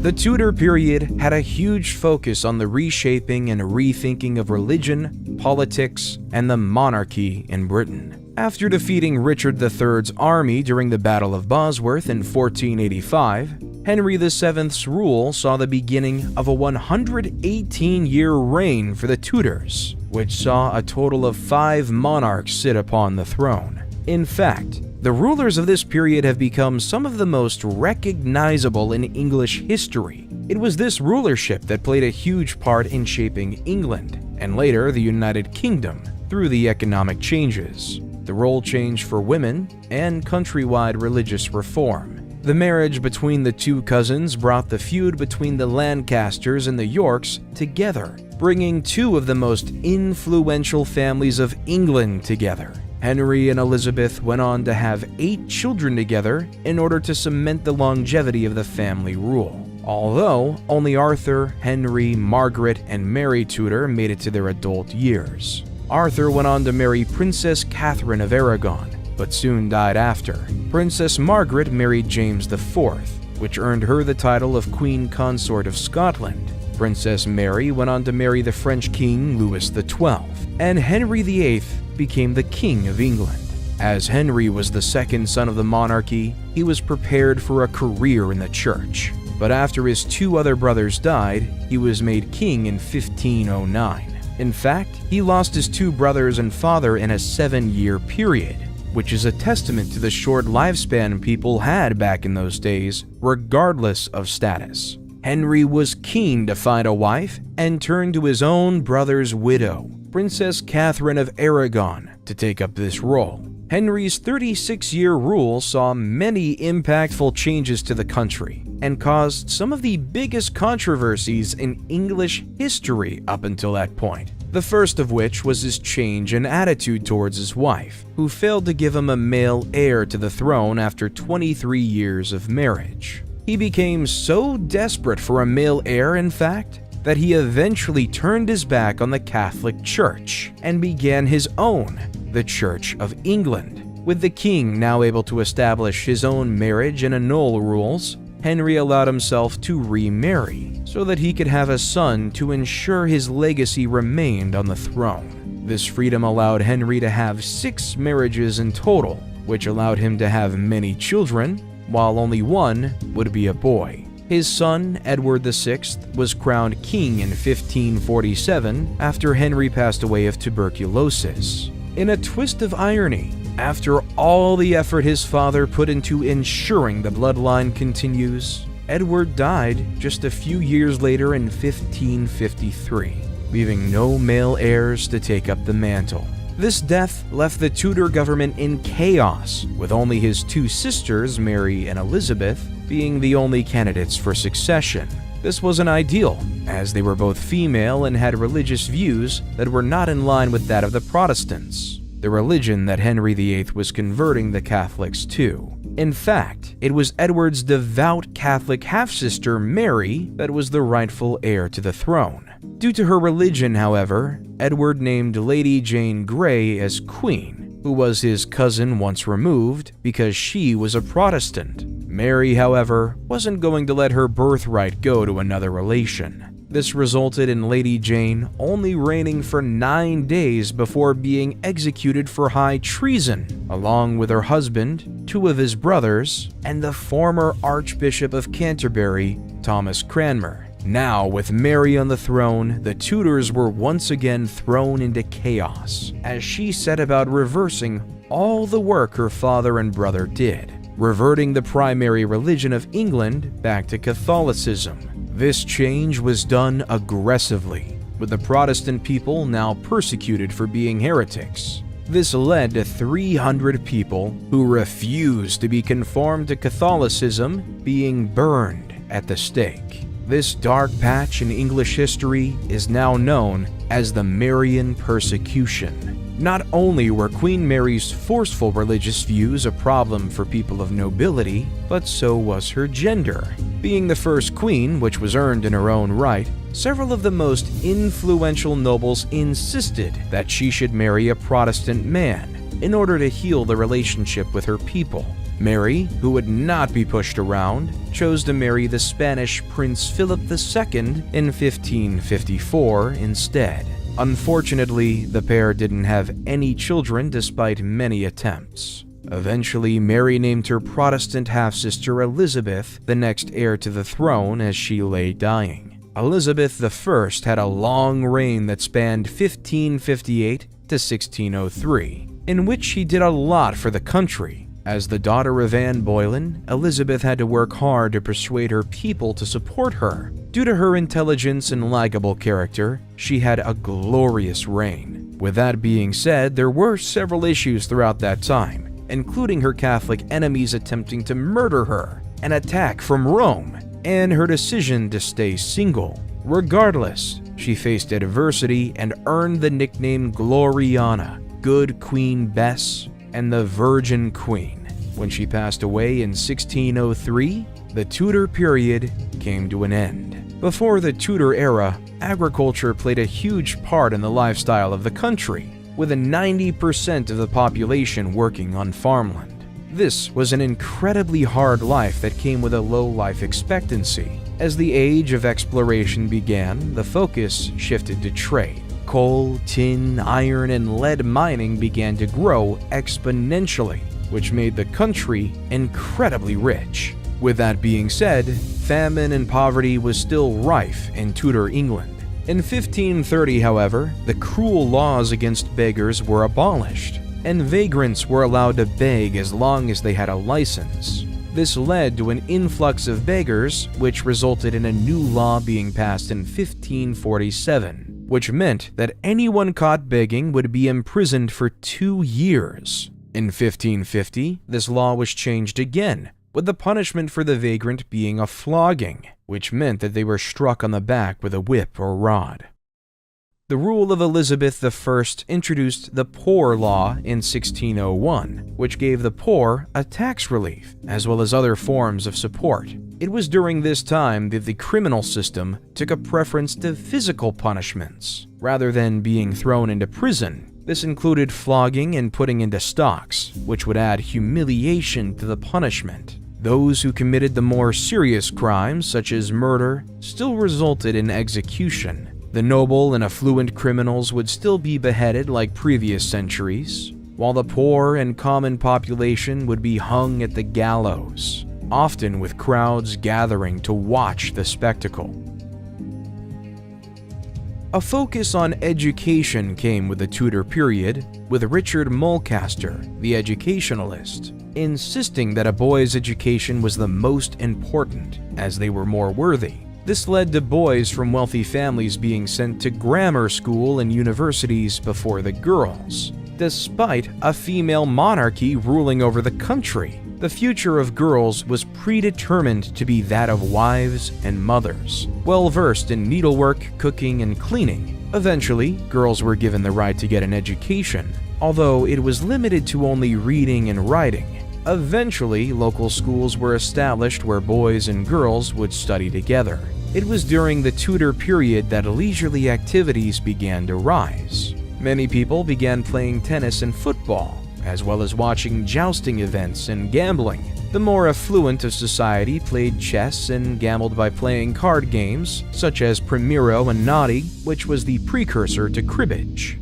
The Tudor period had a huge focus on the reshaping and rethinking of religion, politics, and the monarchy in Britain. After defeating Richard III's army during the Battle of Bosworth in 1485, Henry VII's rule saw the beginning of a 118-year reign for the Tudors, which saw a total of 5 monarchs sit upon the throne. In fact, the rulers of this period have become some of the most recognizable in English history. It was this rulership that played a huge part in shaping England, and later the United Kingdom, through the economic changes, the role change for women, and countrywide religious reform. The marriage between the two cousins brought the feud between the Lancasters and the Yorks together, bringing two of the most influential families of England together. Henry and Elizabeth went on to have 8 children together in order to cement the longevity of the family rule. although only Arthur, Henry, Margaret, and Mary Tudor made it to their adult years. Arthur went on to marry Princess Catherine of Aragon, but soon died after. Princess Margaret married James IV, which earned her the title of Queen Consort of Scotland. Princess Mary went on to marry the French King Louis XII, and Henry VIII became the King of England. As Henry was the second son of the monarchy, he was prepared for a career in the church. But after his two other brothers died, he was made king in 1509. In fact, he lost his two brothers and father in a 7-year period, which is a testament to the short lifespan people had back in those days, regardless of status. Henry was keen to find a wife and turned to his own brother's widow, Princess Catherine of Aragon, to take up this role. Henry's 36-year rule saw many impactful changes to the country and caused some of the biggest controversies in English history up until that point. The first of which was his change in attitude towards his wife, who failed to give him a male heir to the throne after 23 years of marriage. He became so desperate for a male heir, in fact, that he eventually turned his back on the Catholic Church and began his own, the Church of England. With the king now able to establish his own marriage and annul rules, Henry allowed himself to remarry so that he could have a son to ensure his legacy remained on the throne. This freedom allowed Henry to have 6 marriages in total, which allowed him to have many children, while only one would be a boy. His son, Edward VI, was crowned king in 1547 after Henry passed away of tuberculosis. In a twist of irony, after all the effort his father put into ensuring the bloodline continues, Edward died just a few years later in 1553, leaving no male heirs to take up the mantle. This death left the Tudor government in chaos, with only his 2 sisters, Mary and Elizabeth, being the only candidates for succession. This wasn't ideal, as they were both female and had religious views that were not in line with that of the Protestants, the religion that Henry VIII was converting the Catholics to. In fact, it was Edward's devout Catholic half-sister Mary that was the rightful heir to the throne. Due to her religion, however, Edward named Lady Jane Grey as queen, who was his cousin once removed because she was a Protestant. Mary, however, wasn't going to let her birthright go to another relation. This resulted in Lady Jane only reigning for 9 days before being executed for high treason, along with her husband, 2 of his brothers, and the former Archbishop of Canterbury, Thomas Cranmer. Now, with Mary on the throne, the Tudors were once again thrown into chaos, as she set about reversing all the work her father and brother did, reverting the primary religion of England back to Catholicism. This change was done aggressively, with the Protestant people now persecuted for being heretics. This led to 300 people who refused to be conformed to Catholicism being burned at the stake. This dark patch in English history is now known as the Marian persecution. Not only were Queen Mary's forceful religious views a problem for people of nobility, but so was her gender. Being the first queen, which was earned in her own right, several of the most influential nobles insisted that she should marry a Protestant man in order to heal the relationship with her people. Mary, who would not be pushed around, chose to marry the Spanish Prince Philip II in 1554 instead. Unfortunately, the pair didn't have any children despite many attempts. Eventually, Mary named her Protestant half-sister Elizabeth the next heir to the throne as she lay dying. Elizabeth I had a long reign that spanned 1558 to 1603, in which she did a lot for the country. As the daughter of Anne Boleyn, Elizabeth had to work hard to persuade her people to support her. Due to her intelligence and likable character, she had a glorious reign. With that being said, there were several issues throughout that time, including her Catholic enemies attempting to murder her, an attack from Rome, and her decision to stay single. Regardless, she faced adversity and earned the nickname Gloriana, Good Queen Bess, and the Virgin Queen. When she passed away in 1603, the Tudor period came to an end. Before the Tudor era, agriculture played a huge part in the lifestyle of the country, with 90% of the population working on farmland. This was an incredibly hard life that came with a low life expectancy. As the age of exploration began, the focus shifted to trade. Coal, tin, iron, and lead mining began to grow exponentially, which made the country incredibly rich. With that being said, famine and poverty was still rife in Tudor England. In 1530, however, the cruel laws against beggars were abolished, and vagrants were allowed to beg as long as they had a license. This led to an influx of beggars, which resulted in a new law being passed in 1547, which meant that anyone caught begging would be imprisoned for 2 years. In 1550, this law was changed again, with the punishment for the vagrant being a flogging, which meant that they were struck on the back with a whip or rod. The rule of Elizabeth I introduced the Poor Law in 1601, which gave the poor a tax relief, as well as other forms of support. It was during this time that the criminal system took a preference to physical punishments, rather than being thrown into prison. This included flogging and putting into stocks, which would add humiliation to the punishment. Those who committed the more serious crimes, such as murder, still resulted in execution. The noble and affluent criminals would still be beheaded like previous centuries, while the poor and common population would be hung at the gallows, often with crowds gathering to watch the spectacle. A focus on education came with the Tudor period, with Richard Mulcaster, the educationalist, insisting that a boy's education was the most important, as they were more worthy. This led to boys from wealthy families being sent to grammar school and universities before the girls. Despite a female monarchy ruling over the country, the future of girls was predetermined to be that of wives and mothers, well-versed in needlework, cooking, and cleaning. Eventually, girls were given the right to get an education, although it was limited to only reading and writing. Eventually, local schools were established where boys and girls would study together. It was during the Tudor period that leisurely activities began to rise. Many people began playing tennis and football, as well as watching jousting events and gambling. The more affluent of society played chess and gambled by playing card games, such as Primero and Noddy, which was the precursor to cribbage.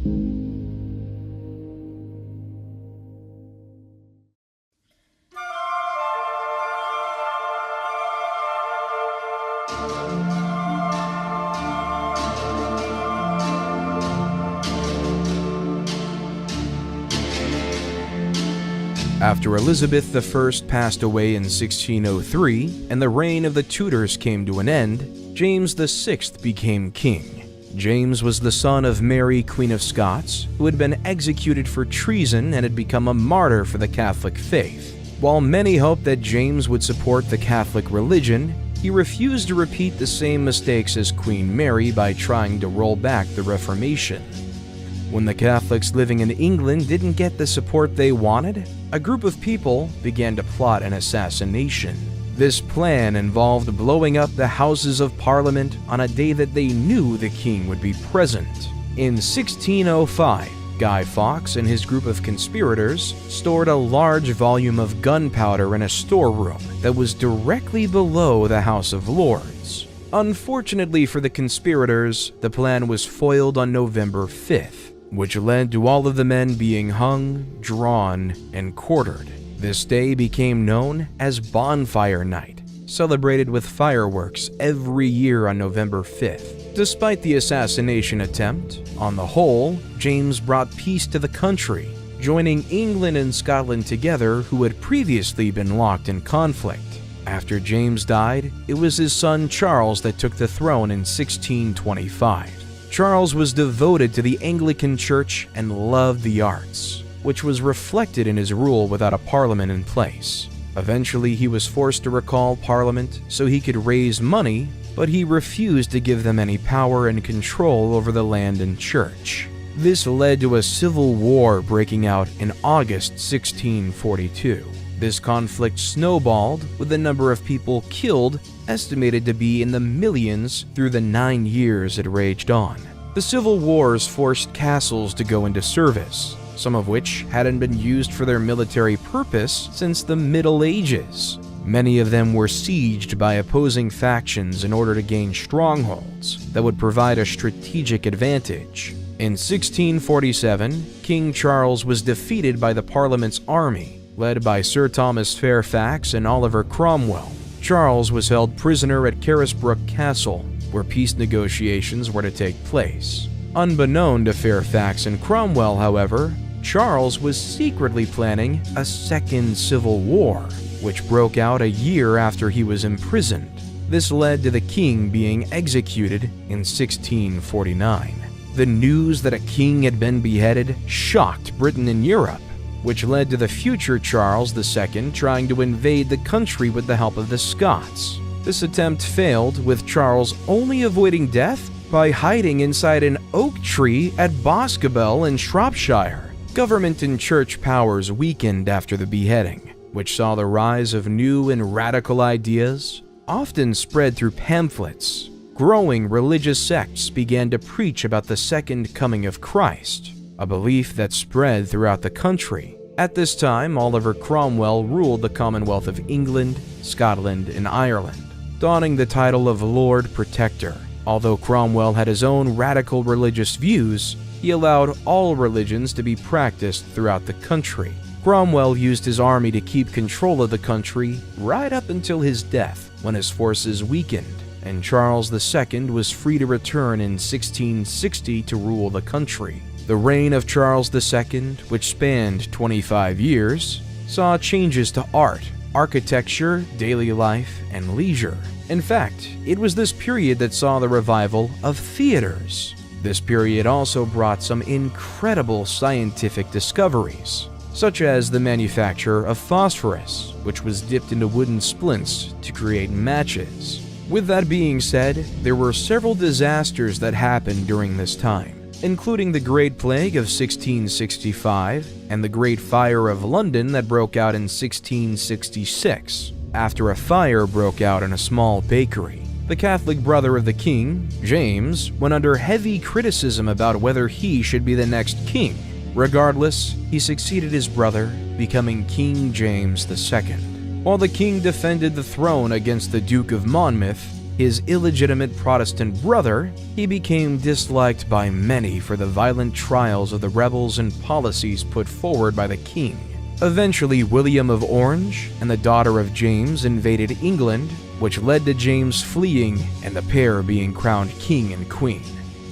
After Elizabeth I passed away in 1603 and the reign of the Tudors came to an end, James VI became king. James was the son of Mary, Queen of Scots, who had been executed for treason and had become a martyr for the Catholic faith. While many hoped that James would support the Catholic religion, he refused to repeat the same mistakes as Queen Mary by trying to roll back the Reformation. When the Catholics living in England didn't get the support they wanted, a group of people began to plot an assassination. This plan involved blowing up the Houses of Parliament on a day that they knew the king would be present. In 1605, Guy Fawkes and his group of conspirators stored a large volume of gunpowder in a storeroom that was directly below the House of Lords. Unfortunately for the conspirators, the plan was foiled on November 5th, which led to all of the men being hung, drawn, and quartered. This day became known as Bonfire Night, celebrated with fireworks every year on November 5th. Despite the assassination attempt, on the whole, James brought peace to the country, joining England and Scotland together, who had previously been locked in conflict. After James died, it was his son Charles that took the throne in 1625. Charles was devoted to the Anglican Church and loved the arts, which was reflected in his rule without a parliament in place. Eventually, he was forced to recall Parliament so he could raise money, but he refused to give them any power and control over the land and church. This led to a civil war breaking out in August 1642. This conflict snowballed, with the number of people killed estimated to be in the millions through the 9 years it raged on. The civil wars forced castles to go into service, some of which hadn't been used for their military purpose since the Middle Ages. Many of them were sieged by opposing factions in order to gain strongholds that would provide a strategic advantage. In 1647, King Charles was defeated by the Parliament's army, led by Sir Thomas Fairfax and Oliver Cromwell. Charles was held prisoner at Carisbrooke Castle, where peace negotiations were to take place. Unbeknown to Fairfax and Cromwell, however, Charles was secretly planning a second civil war, which broke out a year after he was imprisoned. This led to the king being executed in 1649. The news that a king had been beheaded shocked Britain and Europe, which led to the future Charles II trying to invade the country with the help of the Scots. This attempt failed, with Charles only avoiding death by hiding inside an oak tree at Boscobel in Shropshire. Government and church powers weakened after the beheading, which saw the rise of new and radical ideas, often spread through pamphlets. Growing religious sects began to preach about the second coming of Christ, a belief that spread throughout the country. At this time, Oliver Cromwell ruled the Commonwealth of England, Scotland, and Ireland, donning the title of Lord Protector. Although Cromwell had his own radical religious views, he allowed all religions to be practiced throughout the country. Cromwell used his army to keep control of the country right up until his death, when his forces weakened, and Charles II was free to return in 1660 to rule the country. The reign of Charles II, which spanned 25 years, saw changes to art, architecture, daily life, and leisure. In fact, it was this period that saw the revival of theaters. This period also brought some incredible scientific discoveries, such as the manufacture of phosphorus, which was dipped into wooden splints to create matches. With that being said, there were several disasters that happened during this time, including the Great Plague of 1665 and the Great Fire of London that broke out in 1666, after a fire broke out in a small bakery. The Catholic brother of the king, James, went under heavy criticism about whether he should be the next king. Regardless, he succeeded his brother, becoming King James II. While the king defended the throne against the Duke of Monmouth, his illegitimate Protestant brother, he became disliked by many for the violent trials of the rebels and policies put forward by the king. Eventually, William of Orange and the daughter of James invaded England, which led to James fleeing and the pair being crowned king and queen.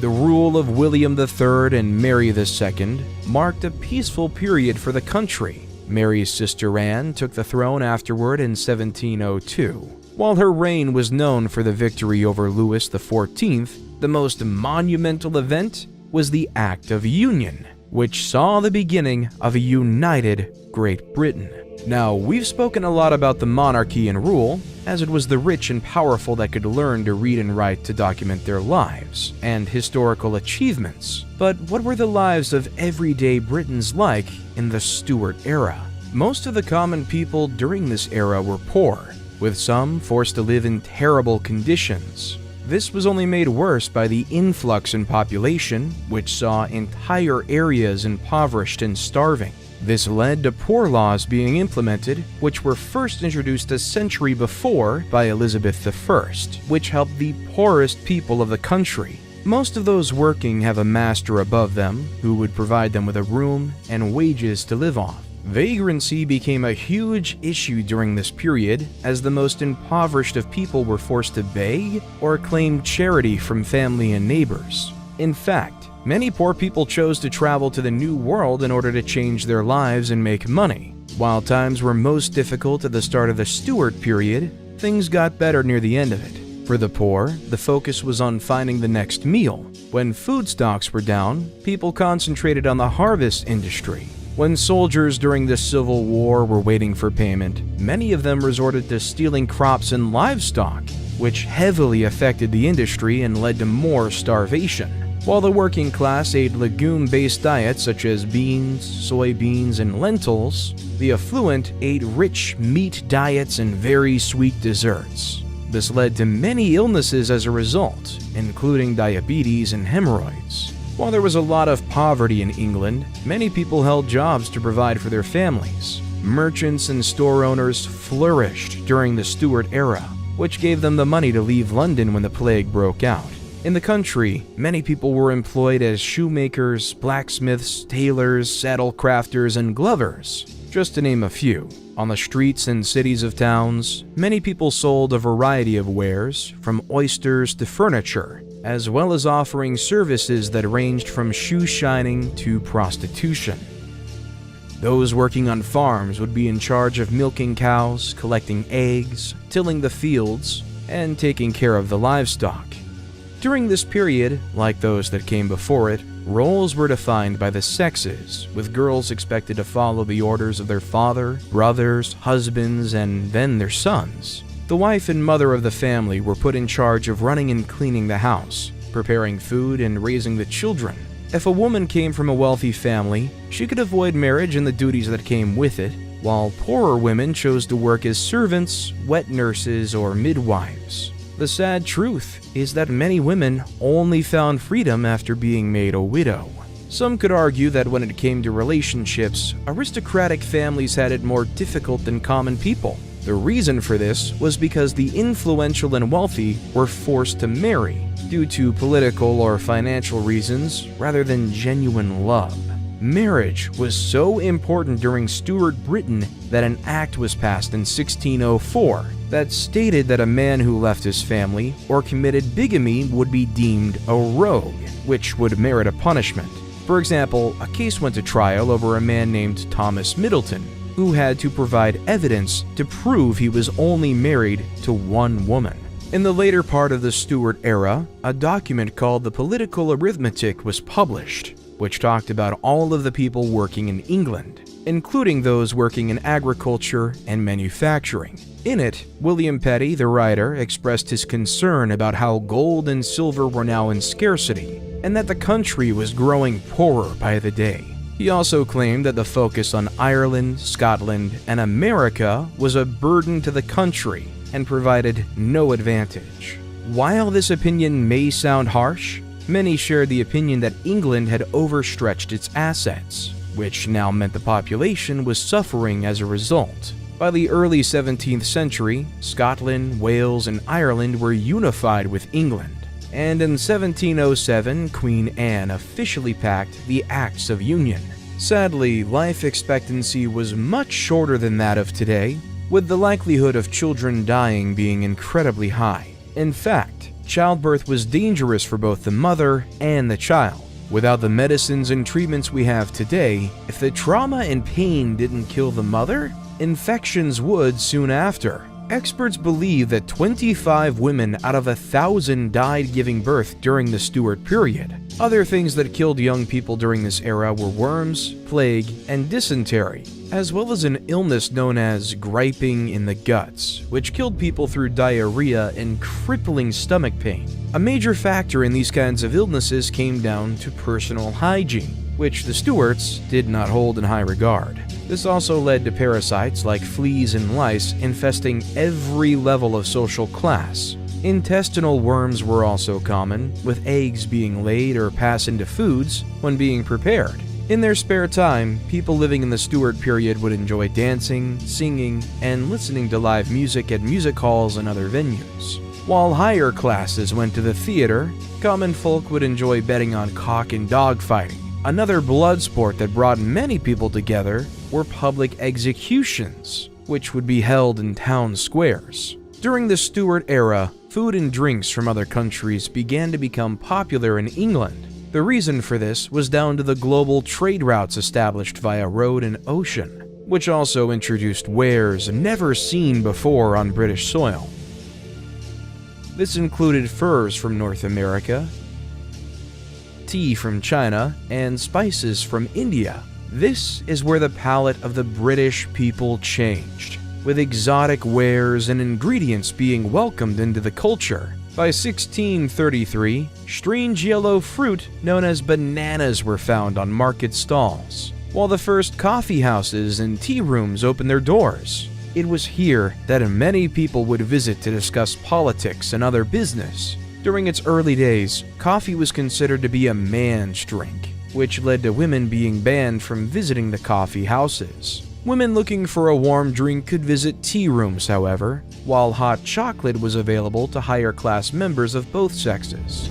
The rule of William III and Mary II marked a peaceful period for the country. Mary's sister Anne took the throne afterward in 1702. While her reign was known for the victory over Louis XIV, the most monumental event was the Act of Union, which saw the beginning of a united Great Britain. Now, we've spoken a lot about the monarchy and rule, as it was the rich and powerful that could learn to read and write to document their lives and historical achievements. But what were the lives of everyday Britons like in the Stuart era? Most of the common people during this era were poor, with some forced to live in terrible conditions. This was only made worse by the influx in population, which saw entire areas impoverished and starving. This led to poor laws being implemented, which were first introduced a century before by Elizabeth I, which helped the poorest people of the country. Most of those working have a master above them who would provide them with a room and wages to live off. Vagrancy became a huge issue during this period, as the most impoverished of people were forced to beg or claim charity from family and neighbors. In fact, many poor people chose to travel to the New World in order to change their lives and make money. While times were most difficult at the start of the Stuart period, things got better near the end of it. For the poor, the focus was on finding the next meal. When food stocks were down, people concentrated on the harvest industry. When soldiers during the Civil War were waiting for payment, many of them resorted to stealing crops and livestock, which heavily affected the industry and led to more starvation. While the working class ate legume-based diets such as beans, soybeans, and lentils, the affluent ate rich meat diets and very sweet desserts. This led to many illnesses as a result, including diabetes and hemorrhoids. While there was a lot of poverty in England, many people held jobs to provide for their families. Merchants and store owners flourished during the Stuart era, which gave them the money to leave London when the plague broke out. In the country, many people were employed as shoemakers, blacksmiths, tailors, saddle crafters, and glovers, just to name a few. On the streets and cities of towns, many people sold a variety of wares, from oysters to furniture, as well as offering services that ranged from shoe shining to prostitution. Those working on farms would be in charge of milking cows, collecting eggs, tilling the fields, and taking care of the livestock. During this period, like those that came before it, roles were defined by the sexes, with girls expected to follow the orders of their father, brothers, husbands, and then their sons. The wife and mother of the family were put in charge of running and cleaning the house, preparing food, and raising the children. If a woman came from a wealthy family, she could avoid marriage and the duties that came with it, while poorer women chose to work as servants, wet nurses, or midwives. The sad truth is that many women only found freedom after being made a widow. Some could argue that when it came to relationships, aristocratic families had it more difficult than common people. The reason for this was because the influential and wealthy were forced to marry due to political or financial reasons rather than genuine love. Marriage was so important during Stuart Britain that an act was passed in 1604 that stated that a man who left his family or committed bigamy would be deemed a rogue, which would merit a punishment. For example, a case went to trial over a man named Thomas Middleton, who had to provide evidence to prove he was only married to one woman. In the later part of the Stuart era, a document called the Political Arithmetic was published, which talked about all of the people working in England, including those working in agriculture and manufacturing. In it, William Petty, the writer, expressed his concern about how gold and silver were now in scarcity, and that the country was growing poorer by the day. He also claimed that the focus on Ireland, Scotland, and America was a burden to the country and provided no advantage. While this opinion may sound harsh, many shared the opinion that England had overstretched its assets, which now meant the population was suffering as a result. By the early 17th century, Scotland, Wales, and Ireland were unified with England, and in 1707, Queen Anne officially packed the Acts of Union. Sadly, life expectancy was much shorter than that of today, with the likelihood of children dying being incredibly high. In fact, childbirth was dangerous for both the mother and the child. Without the medicines and treatments we have today, if the trauma and pain didn't kill the mother, infections would soon after. Experts believe that 25 women out of 1,000 died giving birth during the Stuart period. Other things that killed young people during this era were worms, plague, and dysentery, as well as an illness known as griping in the guts, which killed people through diarrhea and crippling stomach pain. A major factor in these kinds of illnesses came down to personal hygiene, which the Stuarts did not hold in high regard. This also led to parasites like fleas and lice infesting every level of social class. Intestinal worms were also common, with eggs being laid or passed into foods when being prepared. In their spare time, people living in the Stuart period would enjoy dancing, singing, and listening to live music at music halls and other venues. While higher classes went to the theater, common folk would enjoy betting on cock and dog fighting. Another blood sport that brought many people together were public executions, which would be held in town squares. During the Stuart era, food and drinks from other countries began to become popular in England. The reason for this was down to the global trade routes established via road and ocean, which also introduced wares never seen before on British soil. This included furs from North America, tea from China, and spices from India. This is where the palate of the British people changed, with exotic wares and ingredients being welcomed into the culture. By 1633, strange yellow fruit known as bananas were found on market stalls, while the first coffee houses and tea rooms opened their doors. It was here that many people would visit to discuss politics and other business. During its early days, coffee was considered to be a man's drink, which led to women being banned from visiting the coffee houses. Women looking for a warm drink could visit tea rooms, however, while hot chocolate was available to higher class members of both sexes.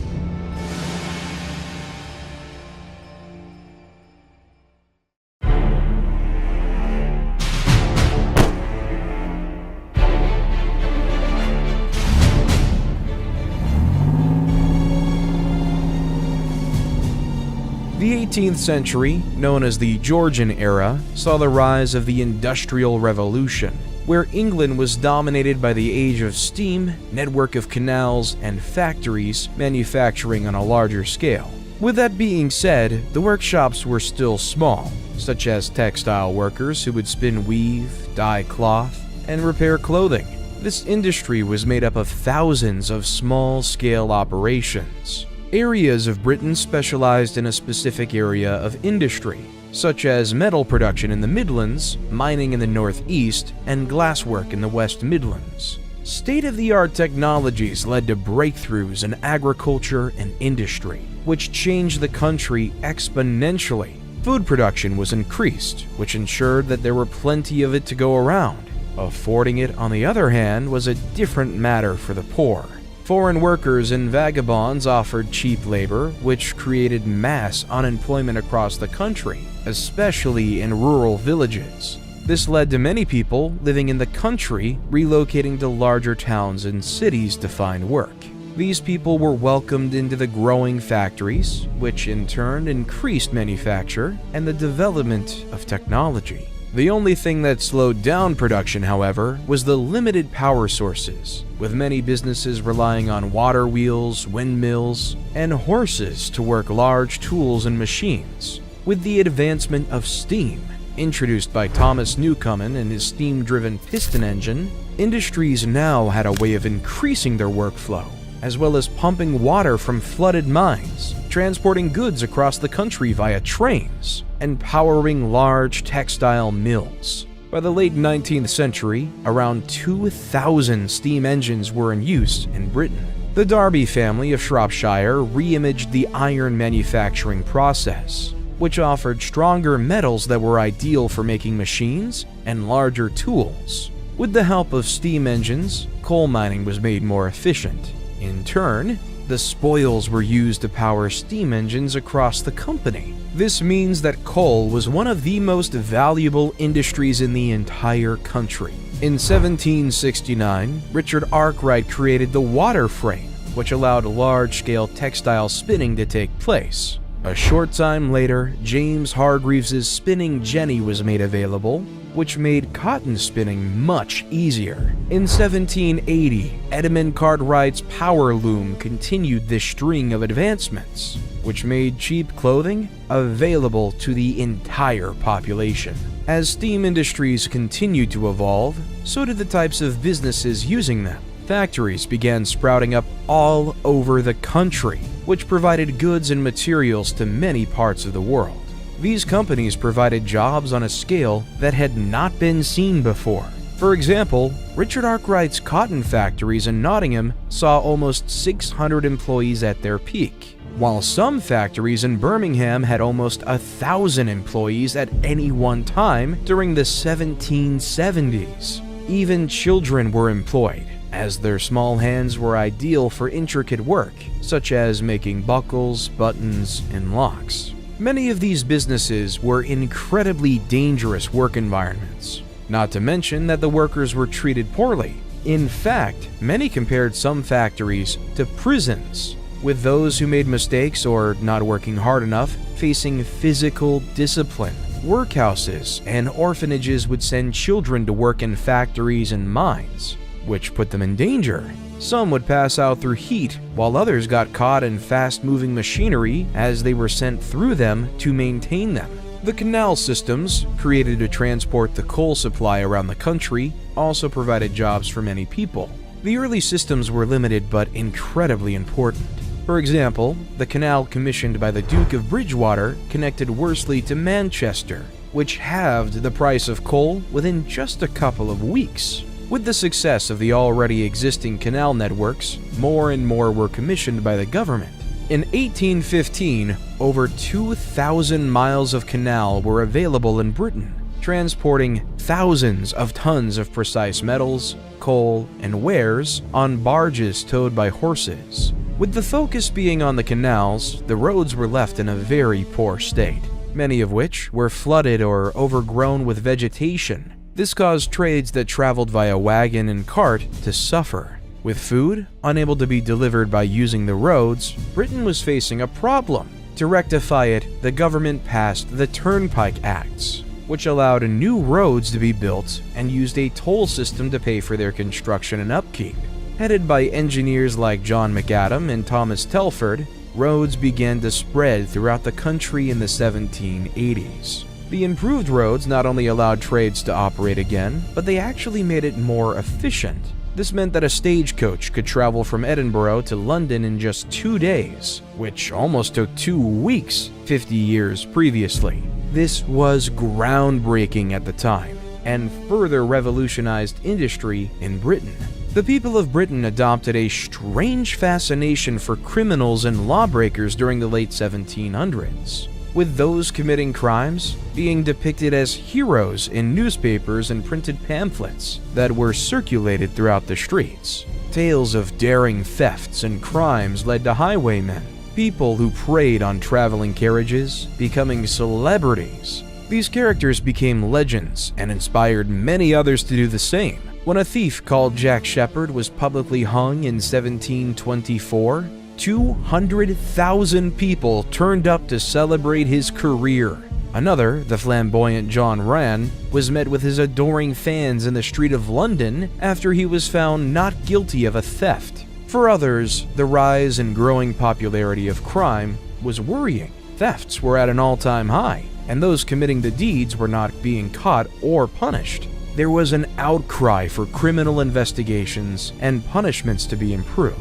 The 18th century, known as the Georgian era, saw the rise of the Industrial Revolution, where England was dominated by the age of steam, network of canals, and factories manufacturing on a larger scale. With that being said, the workshops were still small, such as textile workers who would spin weave, dye cloth, and repair clothing. This industry was made up of thousands of small-scale operations. Areas of Britain specialized in a specific area of industry, such as metal production in the Midlands, mining in the Northeast, and glasswork in the West Midlands. State-of-the-art technologies led to breakthroughs in agriculture and industry, which changed the country exponentially. Food production was increased, which ensured that there were plenty of it to go around. Affording it, on the other hand, was a different matter for the poor. Foreign workers and vagabonds offered cheap labor, which created mass unemployment across the country, especially in rural villages. This led to many people living in the country relocating to larger towns and cities to find work. These people were welcomed into the growing factories, which in turn increased manufacture and the development of technology. The only thing that slowed down production, however, was the limited power sources, with many businesses relying on water wheels, windmills, and horses to work large tools and machines. With the advancement of steam, introduced by Thomas Newcomen and his steam-driven piston engine, industries now had a way of increasing their workflow, as well as pumping water from flooded mines, transporting goods across the country via trains, and powering large textile mills. By the late 19th century, around 2,000 steam engines were in use in Britain. The Derby family of Shropshire re-imaged the iron manufacturing process, which offered stronger metals that were ideal for making machines and larger tools. With the help of steam engines, coal mining was made more efficient. In turn, the spoils were used to power steam engines across the company. This means that coal was one of the most valuable industries in the entire country. In 1769, Richard Arkwright created the water frame, which allowed large-scale textile spinning to take place. A short time later, James Hargreaves' spinning jenny was made available, which made cotton spinning much easier. In 1780, Edmund Cartwright's power loom continued this string of advancements, which made cheap clothing available to the entire population. As steam industries continued to evolve, so did the types of businesses using them. Factories began sprouting up all over the country, which provided goods and materials to many parts of the world. These companies provided jobs on a scale that had not been seen before. For example, Richard Arkwright's cotton factories in Nottingham saw almost 600 employees at their peak, while some factories in Birmingham had almost 1,000 employees at any one time during the 1770s. Even children were employed, as their small hands were ideal for intricate work, such as making buckles, buttons, and locks. Many of these businesses were incredibly dangerous work environments, not to mention that the workers were treated poorly. In fact, many compared some factories to prisons, with those who made mistakes or not working hard enough facing physical discipline. Workhouses and orphanages would send children to work in factories and mines, which put them in danger. Some would pass out through heat, while others got caught in fast-moving machinery as they were sent through them to maintain them. The canal systems, created to transport the coal supply around the country, also provided jobs for many people. The early systems were limited but incredibly important. For example, the canal commissioned by the Duke of Bridgewater connected Worsley to Manchester, which halved the price of coal within just a couple of weeks. With the success of the already existing canal networks, more and more were commissioned by the government. In 1815, over 2,000 miles of canal were available in Britain, transporting thousands of tons of precise metals, coal, and wares on barges towed by horses. With the focus being on the canals, the roads were left in a very poor state, many of which were flooded or overgrown with vegetation. This caused trades that traveled via wagon and cart to suffer. With food unable to be delivered by using the roads, Britain was facing a problem. To rectify it, the government passed the Turnpike Acts, which allowed new roads to be built and used a toll system to pay for their construction and upkeep. Headed by engineers like John McAdam and Thomas Telford, roads began to spread throughout the country in the 1780s. The improved roads not only allowed trades to operate again, but they actually made it more efficient. This meant that a stagecoach could travel from Edinburgh to London in just 2 days, which almost took 2 weeks 50 years previously. This was groundbreaking at the time, and further revolutionized industry in Britain. The people of Britain adopted a strange fascination for criminals and lawbreakers during the late 1700s, with those committing crimes being depicted as heroes in newspapers and printed pamphlets that were circulated throughout the streets. Tales of daring thefts and crimes led to highwaymen, people who preyed on traveling carriages, becoming celebrities. These characters became legends and inspired many others to do the same. When a thief called Jack Sheppard was publicly hung in 1724, 200,000 people turned up to celebrate his career. Another, the flamboyant John Rann, was met with his adoring fans in the street of London after he was found not guilty of a theft. For others, the rise and growing popularity of crime was worrying. Thefts were at an all-time high, and those committing the deeds were not being caught or punished. There was an outcry for criminal investigations and punishments to be improved,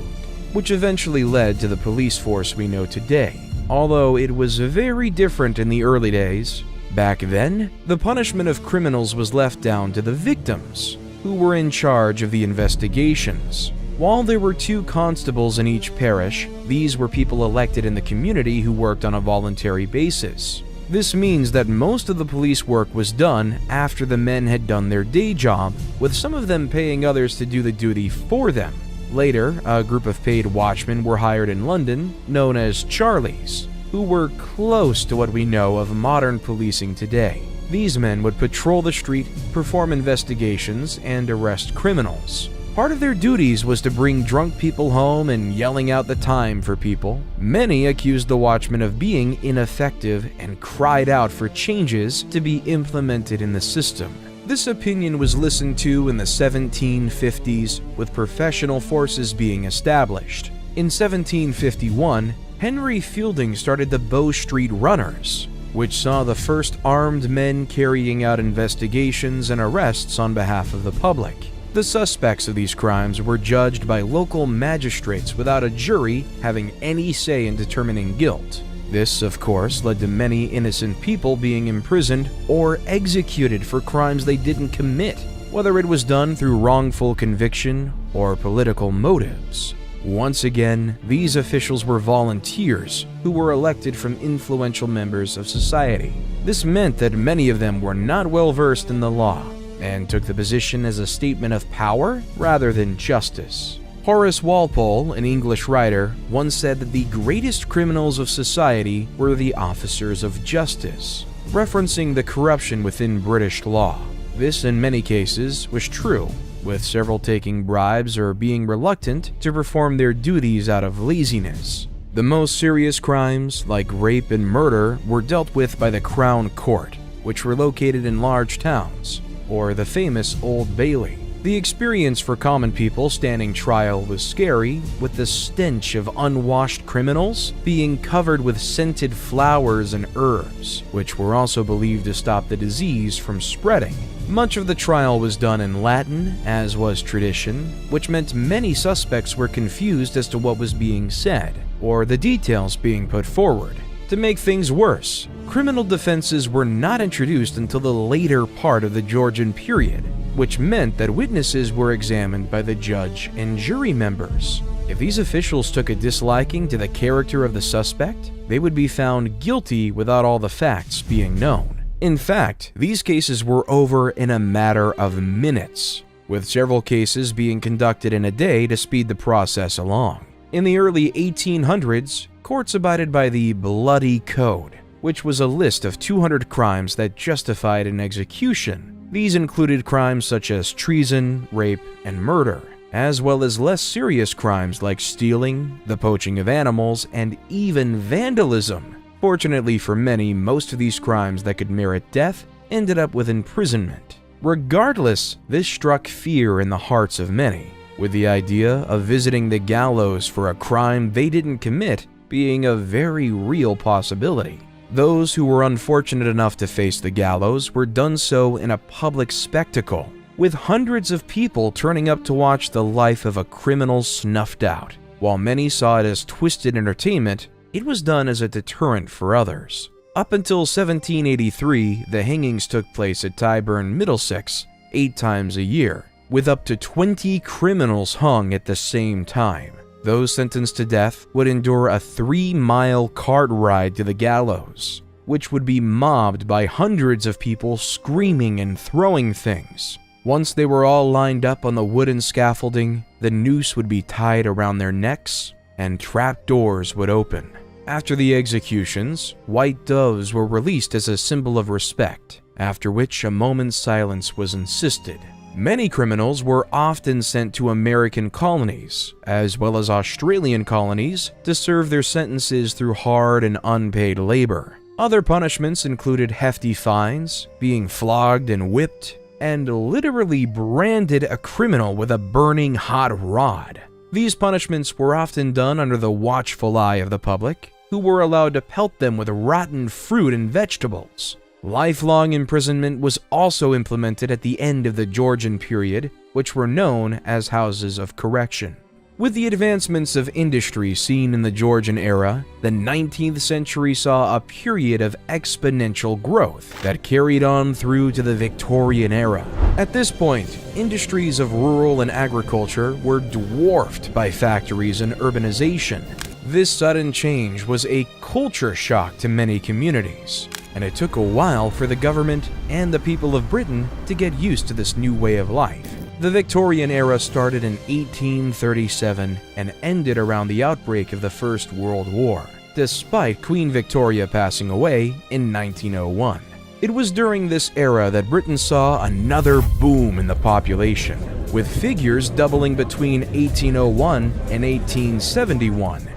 which eventually led to the police force we know today. Although it was very different in the early days, back then, the punishment of criminals was left down to the victims, who were in charge of the investigations. While there were 2 constables in each parish, these were people elected in the community who worked on a voluntary basis. This means that most of the police work was done after the men had done their day job, with some of them paying others to do the duty for them. Later, a group of paid watchmen were hired in London, known as Charlies, who were close to what we know of modern policing today. These men would patrol the street, perform investigations, and arrest criminals. Part of their duties was to bring drunk people home and yelling out the time for people. Many accused the watchmen of being ineffective and cried out for changes to be implemented in the system. This opinion was listened to in the 1750s, with professional forces being established. In 1751, Henry Fielding started the Bow Street Runners, which saw the first armed men carrying out investigations and arrests on behalf of the public. The suspects of these crimes were judged by local magistrates without a jury having any say in determining guilt. This, of course, led to many innocent people being imprisoned or executed for crimes they didn't commit, whether it was done through wrongful conviction or political motives. Once again, these officials were volunteers who were elected from influential members of society. This meant that many of them were not well versed in the law and took the position as a statement of power rather than justice. Horace Walpole, an English writer, once said that the greatest criminals of society were the officers of justice, referencing the corruption within British law. This, in many cases, was true, with several taking bribes or being reluctant to perform their duties out of laziness. The most serious crimes, like rape and murder, were dealt with by the Crown Court, which were located in large towns, or the famous Old Bailey. The experience for common people standing trial was scary, with the stench of unwashed criminals being covered with scented flowers and herbs, which were also believed to stop the disease from spreading. Much of the trial was done in Latin, as was tradition, which meant many suspects were confused as to what was being said, or the details being put forward. To make things worse, criminal defenses were not introduced until the later part of the Georgian period, which meant that witnesses were examined by the judge and jury members. If these officials took a disliking to the character of the suspect, they would be found guilty without all the facts being known. In fact, these cases were over in a matter of minutes, with several cases being conducted in a day to speed the process along. In the early 1800s, courts abided by the Bloody Code, which was a list of 200 crimes that justified an execution. These included crimes such as treason, rape, and murder, as well as less serious crimes like stealing, the poaching of animals, and even vandalism. Fortunately for many, most of these crimes that could merit death ended up with imprisonment. Regardless, this struck fear in the hearts of many, with the idea of visiting the gallows for a crime they didn't commit being a very real possibility. Those who were unfortunate enough to face the gallows were done so in a public spectacle, with hundreds of people turning up to watch the life of a criminal snuffed out. While many saw it as twisted entertainment, it was done as a deterrent for others. Up until 1783, the hangings took place at Tyburn, Middlesex, 8 times a year, with up to 20 criminals hung at the same time. Those sentenced to death would endure a 3-mile cart ride to the gallows, which would be mobbed by hundreds of people screaming and throwing things. Once they were all lined up on the wooden scaffolding, the noose would be tied around their necks and trap doors would open. After the executions, white doves were released as a symbol of respect, after which a moment's silence was insisted. Many criminals were often sent to American colonies, as well as Australian colonies, to serve their sentences through hard and unpaid labor. Other punishments included hefty fines, being flogged and whipped, and literally branded a criminal with a burning hot rod. These punishments were often done under the watchful eye of the public, who were allowed to pelt them with rotten fruit and vegetables. Lifelong imprisonment was also implemented at the end of the Georgian period, which were known as houses of correction. With the advancements of industry seen in the Georgian era, the 19th century saw a period of exponential growth that carried on through to the Victorian era. At this point, industries of rural and agriculture were dwarfed by factories and urbanization. This sudden change was a culture shock to many communities, and it took a while for the government and the people of Britain to get used to this new way of life. The Victorian era started in 1837 and ended around the outbreak of the First World War, despite Queen Victoria passing away in 1901. It was during this era that Britain saw another boom in the population, with figures doubling between 1801 and 1871.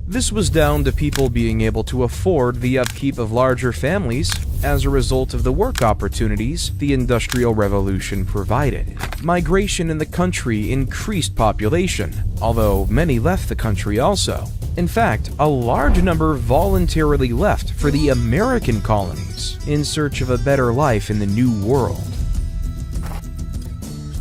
This was down to people being able to afford the upkeep of larger families as a result of the work opportunities the Industrial Revolution provided. Migration in the country increased population, although many left the country also. In fact, a large number voluntarily left for the American colonies in search of a better life in the New World.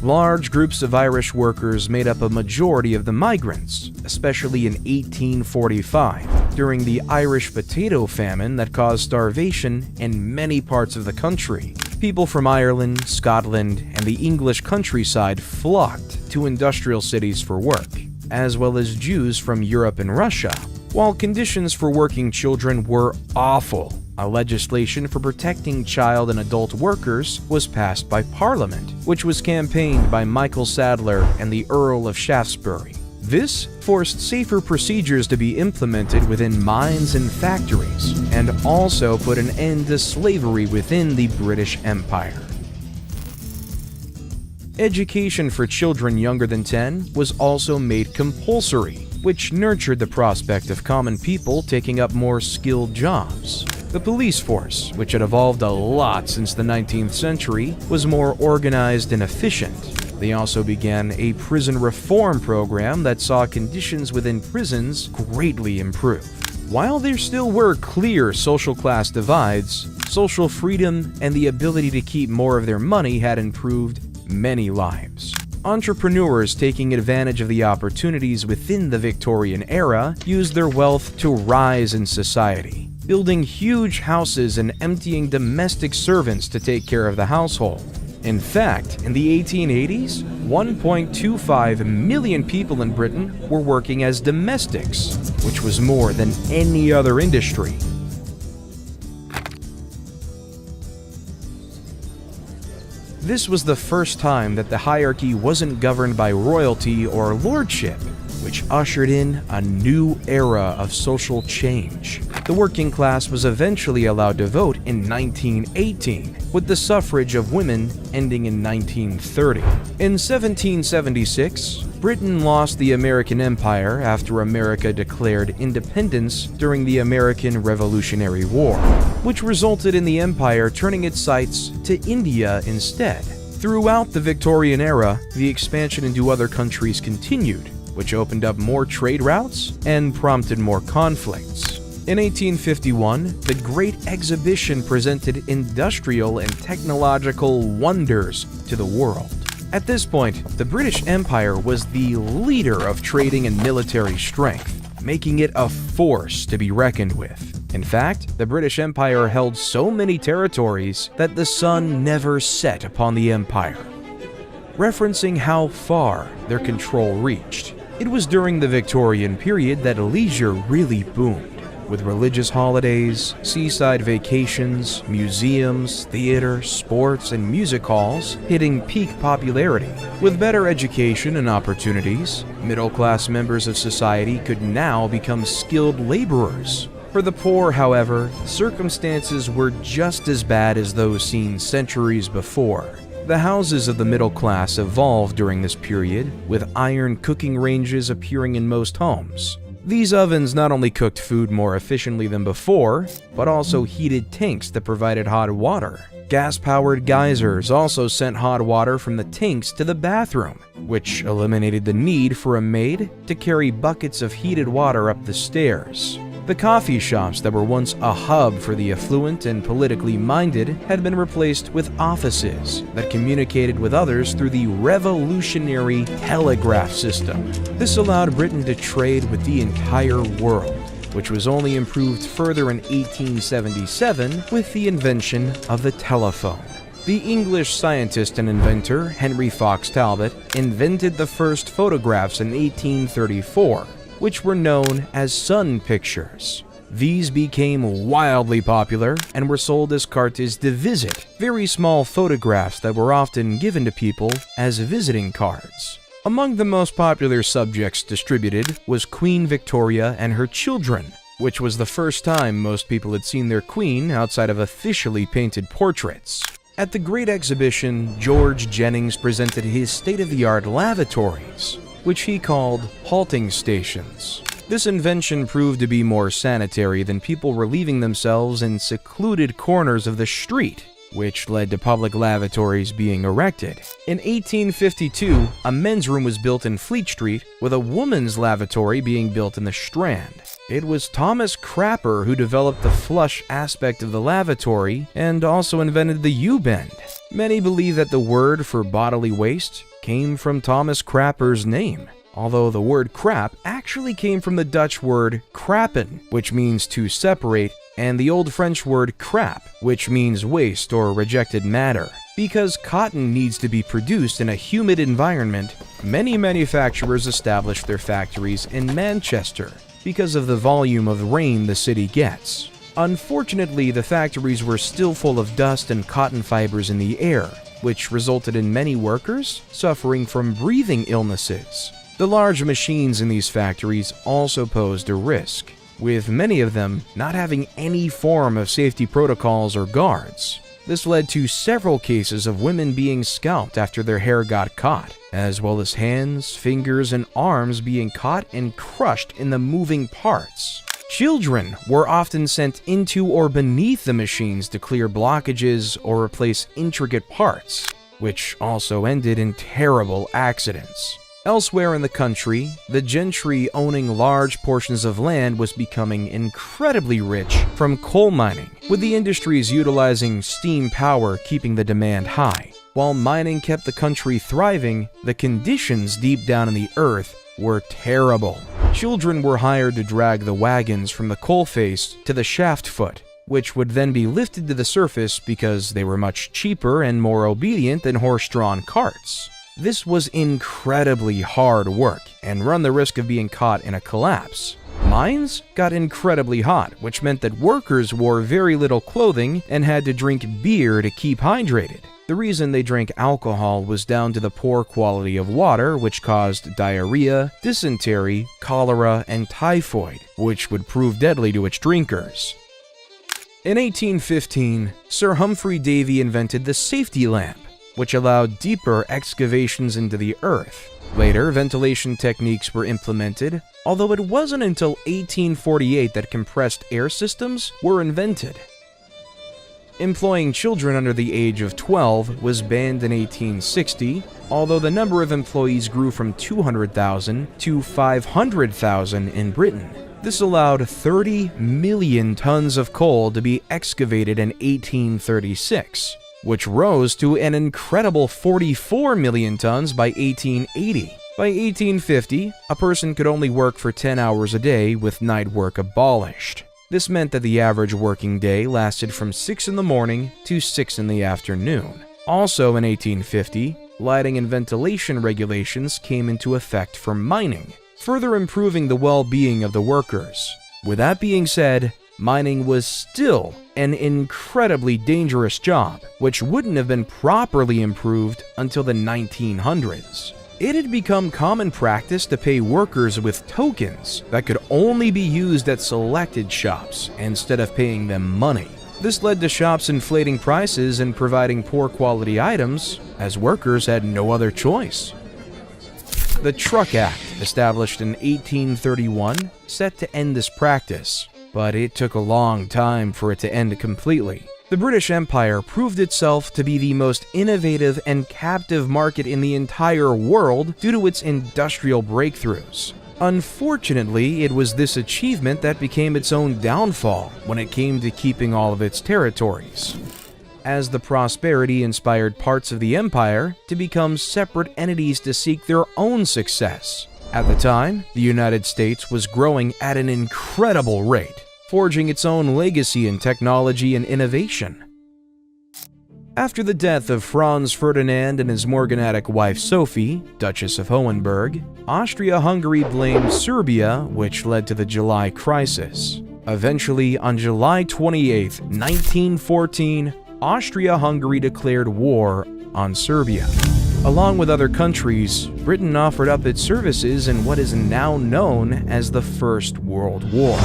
Large groups of Irish workers made up a majority of the migrants, especially in 1845, during the Irish potato famine that caused starvation in many parts of the country. People from Ireland, Scotland, and the English countryside flocked to industrial cities for work, as well as Jews from Europe and Russia. While conditions for working children were awful, a legislation for protecting child and adult workers was passed by Parliament, which was campaigned by Michael Sadler and the Earl of Shaftesbury. This forced safer procedures to be implemented within mines and factories, and also put an end to slavery within the British Empire. Education for children younger than 10 was also made compulsory, which nurtured the prospect of common people taking up more skilled jobs. The police force, which had evolved a lot since the 19th century, was more organized and efficient. They also began a prison reform program that saw conditions within prisons greatly improve. While there still were clear social class divides, social freedom and the ability to keep more of their money had improved many lives. Entrepreneurs taking advantage of the opportunities within the Victorian era used their wealth to rise in society, building huge houses and emptying domestic servants to take care of the household. In fact, in the 1880s, 1.25 million people in Britain were working as domestics, which was more than any other industry. This was the first time that the hierarchy wasn't governed by royalty or lordship, which ushered in a new era of social change. The working class was eventually allowed to vote in 1918, with the suffrage of women ending in 1930. In 1776, Britain lost the American Empire after America declared independence during the American Revolutionary War, which resulted in the empire turning its sights to India instead. Throughout the Victorian era, the expansion into other countries continued, which opened up more trade routes and prompted more conflicts. In 1851, the Great Exhibition presented industrial and technological wonders to the world. At this point, the British Empire was the leader of trading and military strength, making it a force to be reckoned with. In fact, the British Empire held so many territories that the sun never set upon the empire, referencing how far their control reached. It was during the Victorian period that leisure really boomed, with religious holidays, seaside vacations, museums, theater, sports, and music halls hitting peak popularity. With better education and opportunities, middle-class members of society could now become skilled laborers. For the poor, however, circumstances were just as bad as those seen centuries before. The houses of the middle class evolved during this period, with iron cooking ranges appearing in most homes. These ovens not only cooked food more efficiently than before, but also heated tanks that provided hot water. Gas-powered geysers also sent hot water from the tanks to the bathroom, which eliminated the need for a maid to carry buckets of heated water up the stairs. The coffee shops that were once a hub for the affluent and politically minded had been replaced with offices that communicated with others through the revolutionary telegraph system. This allowed Britain to trade with the entire world, which was only improved further in 1877 with the invention of the telephone. The English scientist and inventor Henry Fox Talbot invented the first photographs in 1834, which were known as sun pictures. These became wildly popular and were sold as cartes de visite, very small photographs that were often given to people as visiting cards. Among the most popular subjects distributed was Queen Victoria and her children, which was the first time most people had seen their queen outside of officially painted portraits. At the Great Exhibition, George Jennings presented his state-of-the-art lavatories, which he called halting stations. This invention proved to be more sanitary than people relieving themselves in secluded corners of the street, which led to public lavatories being erected. In 1852, a men's room was built in Fleet Street, with a woman's lavatory being built in the Strand. It was Thomas Crapper who developed the flush aspect of the lavatory and also invented the U-bend. Many believe that the word for bodily waste came from Thomas Crapper's name, although the word crap actually came from the Dutch word krappen, which means to separate, and the Old French word crap, which means waste or rejected matter. Because cotton needs to be produced in a humid environment, many manufacturers established their factories in Manchester because of the volume of rain the city gets. Unfortunately, the factories were still full of dust and cotton fibers in the air, which resulted in many workers suffering from breathing illnesses. The large machines in these factories also posed a risk, with many of them not having any form of safety protocols or guards. This led to several cases of women being scalped after their hair got caught, as well as hands, fingers, and arms being caught and crushed in the moving parts. Children were often sent into or beneath the machines to clear blockages or replace intricate parts, which also ended in terrible accidents. Elsewhere in the country, the gentry owning large portions of land was becoming incredibly rich from coal mining, with the industries utilizing steam power keeping the demand high. While mining kept the country thriving, the conditions deep down in the earth were terrible. Children were hired to drag the wagons from the coalface to the shaft foot, which would then be lifted to the surface because they were much cheaper and more obedient than horse-drawn carts. This was incredibly hard work and run the risk of being caught in a collapse. Mines got incredibly hot, which meant that workers wore very little clothing and had to drink beer to keep hydrated. The reason they drank alcohol was down to the poor quality of water, which caused diarrhea, dysentery, cholera, and typhoid, which would prove deadly to its drinkers. In 1815, Sir Humphrey Davy invented the safety lamp, which allowed deeper excavations into the earth. Later, ventilation techniques were implemented, although it wasn't until 1848 that compressed air systems were invented. Employing children under the age of 12 was banned in 1860, although the number of employees grew from 200,000 to 500,000 in Britain. This allowed 30 million tons of coal to be excavated in 1836, which rose to an incredible 44 million tons by 1880. By 1850, a person could only work for 10 hours a day with night work abolished. This meant that the average working day lasted from 6 in the morning to 6 in the afternoon. Also in 1850, lighting and ventilation regulations came into effect for mining, further improving the well-being of the workers. With that being said, mining was still an incredibly dangerous job, which wouldn't have been properly improved until the 1900s. It had become common practice to pay workers with tokens that could only be used at selected shops instead of paying them money. This led to shops inflating prices and providing poor quality items, as workers had no other choice. The Truck Act, established in 1831, set to end this practice, but it took a long time for it to end completely. The British Empire proved itself to be the most innovative and captive market in the entire world due to its industrial breakthroughs. Unfortunately, it was this achievement that became its own downfall when it came to keeping all of its territories, as the prosperity inspired parts of the empire to become separate entities to seek their own success. At the time, the United States was growing at an incredible rate, forging its own legacy in technology and innovation. After the death of Franz Ferdinand and his morganatic wife Sophie, Duchess of Hohenberg, Austria-Hungary blamed Serbia, which led to the July Crisis. Eventually, on July 28, 1914, Austria-Hungary declared war on Serbia. Along with other countries, Britain offered up its services in what is now known as the First World War.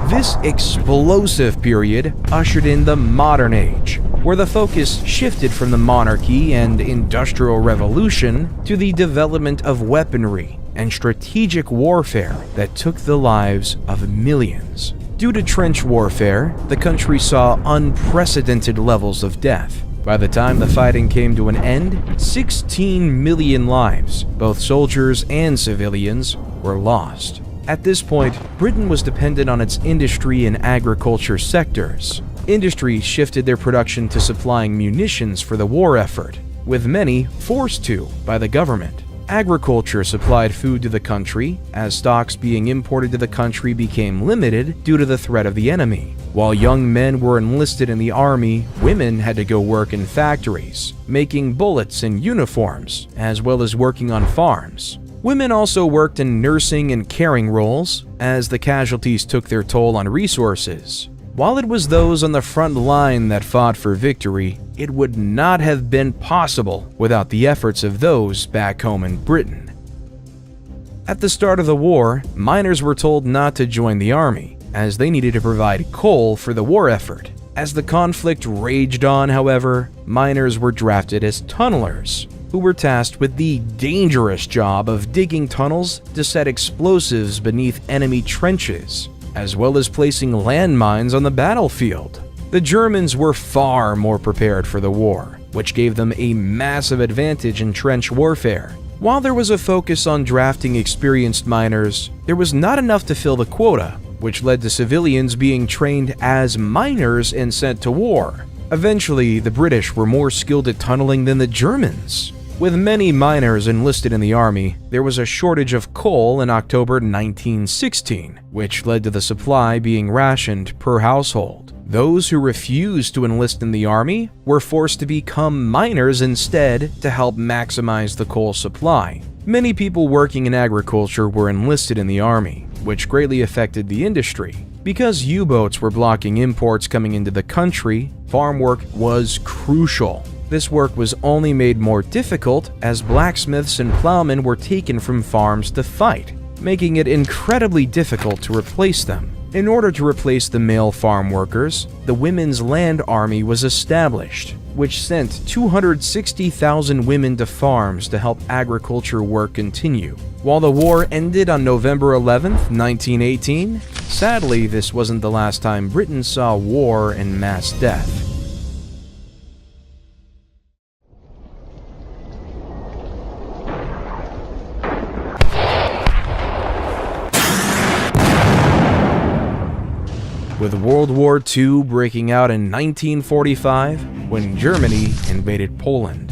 This explosive period ushered in the modern age, where the focus shifted from the monarchy and industrial revolution to the development of weaponry and strategic warfare that took the lives of millions. Due to trench warfare, the country saw unprecedented levels of death. By the time the fighting came to an end, 16 million lives, both soldiers and civilians, were lost. At this point, Britain was dependent on its industry and agriculture sectors. Industries shifted their production to supplying munitions for the war effort, with many forced to by the government. Agriculture supplied food to the country, as stocks being imported to the country became limited due to the threat of the enemy. While young men were enlisted in the army, women had to go work in factories, making bullets and uniforms, as well as working on farms. Women also worked in nursing and caring roles, as the casualties took their toll on resources. While it was those on the front line that fought for victory, it would not have been possible without the efforts of those back home in Britain. At the start of the war, miners were told not to join the army, as they needed to provide coal for the war effort. As the conflict raged on, however, miners were drafted as tunnelers, who were tasked with the dangerous job of digging tunnels to set explosives beneath enemy trenches, as well as placing landmines on the battlefield. The Germans were far more prepared for the war, which gave them a massive advantage in trench warfare. While there was a focus on drafting experienced miners, there was not enough to fill the quota, which led to civilians being trained as miners and sent to war. Eventually, the British were more skilled at tunneling than the Germans. With many miners enlisted in the army, there was a shortage of coal in October 1916, which led to the supply being rationed per household. Those who refused to enlist in the army were forced to become miners instead to help maximize the coal supply. Many people working in agriculture were enlisted in the army, which greatly affected the industry. Because U-boats were blocking imports coming into the country, farm work was crucial. This work was only made more difficult as blacksmiths and plowmen were taken from farms to fight, making it incredibly difficult to replace them. In order to replace the male farm workers, the Women's Land Army was established, which sent 260,000 women to farms to help agriculture work continue. While the war ended on November 11, 1918, sadly, this wasn't the last time Britain saw war and mass death. With World War II breaking out in 1945 when Germany invaded Poland.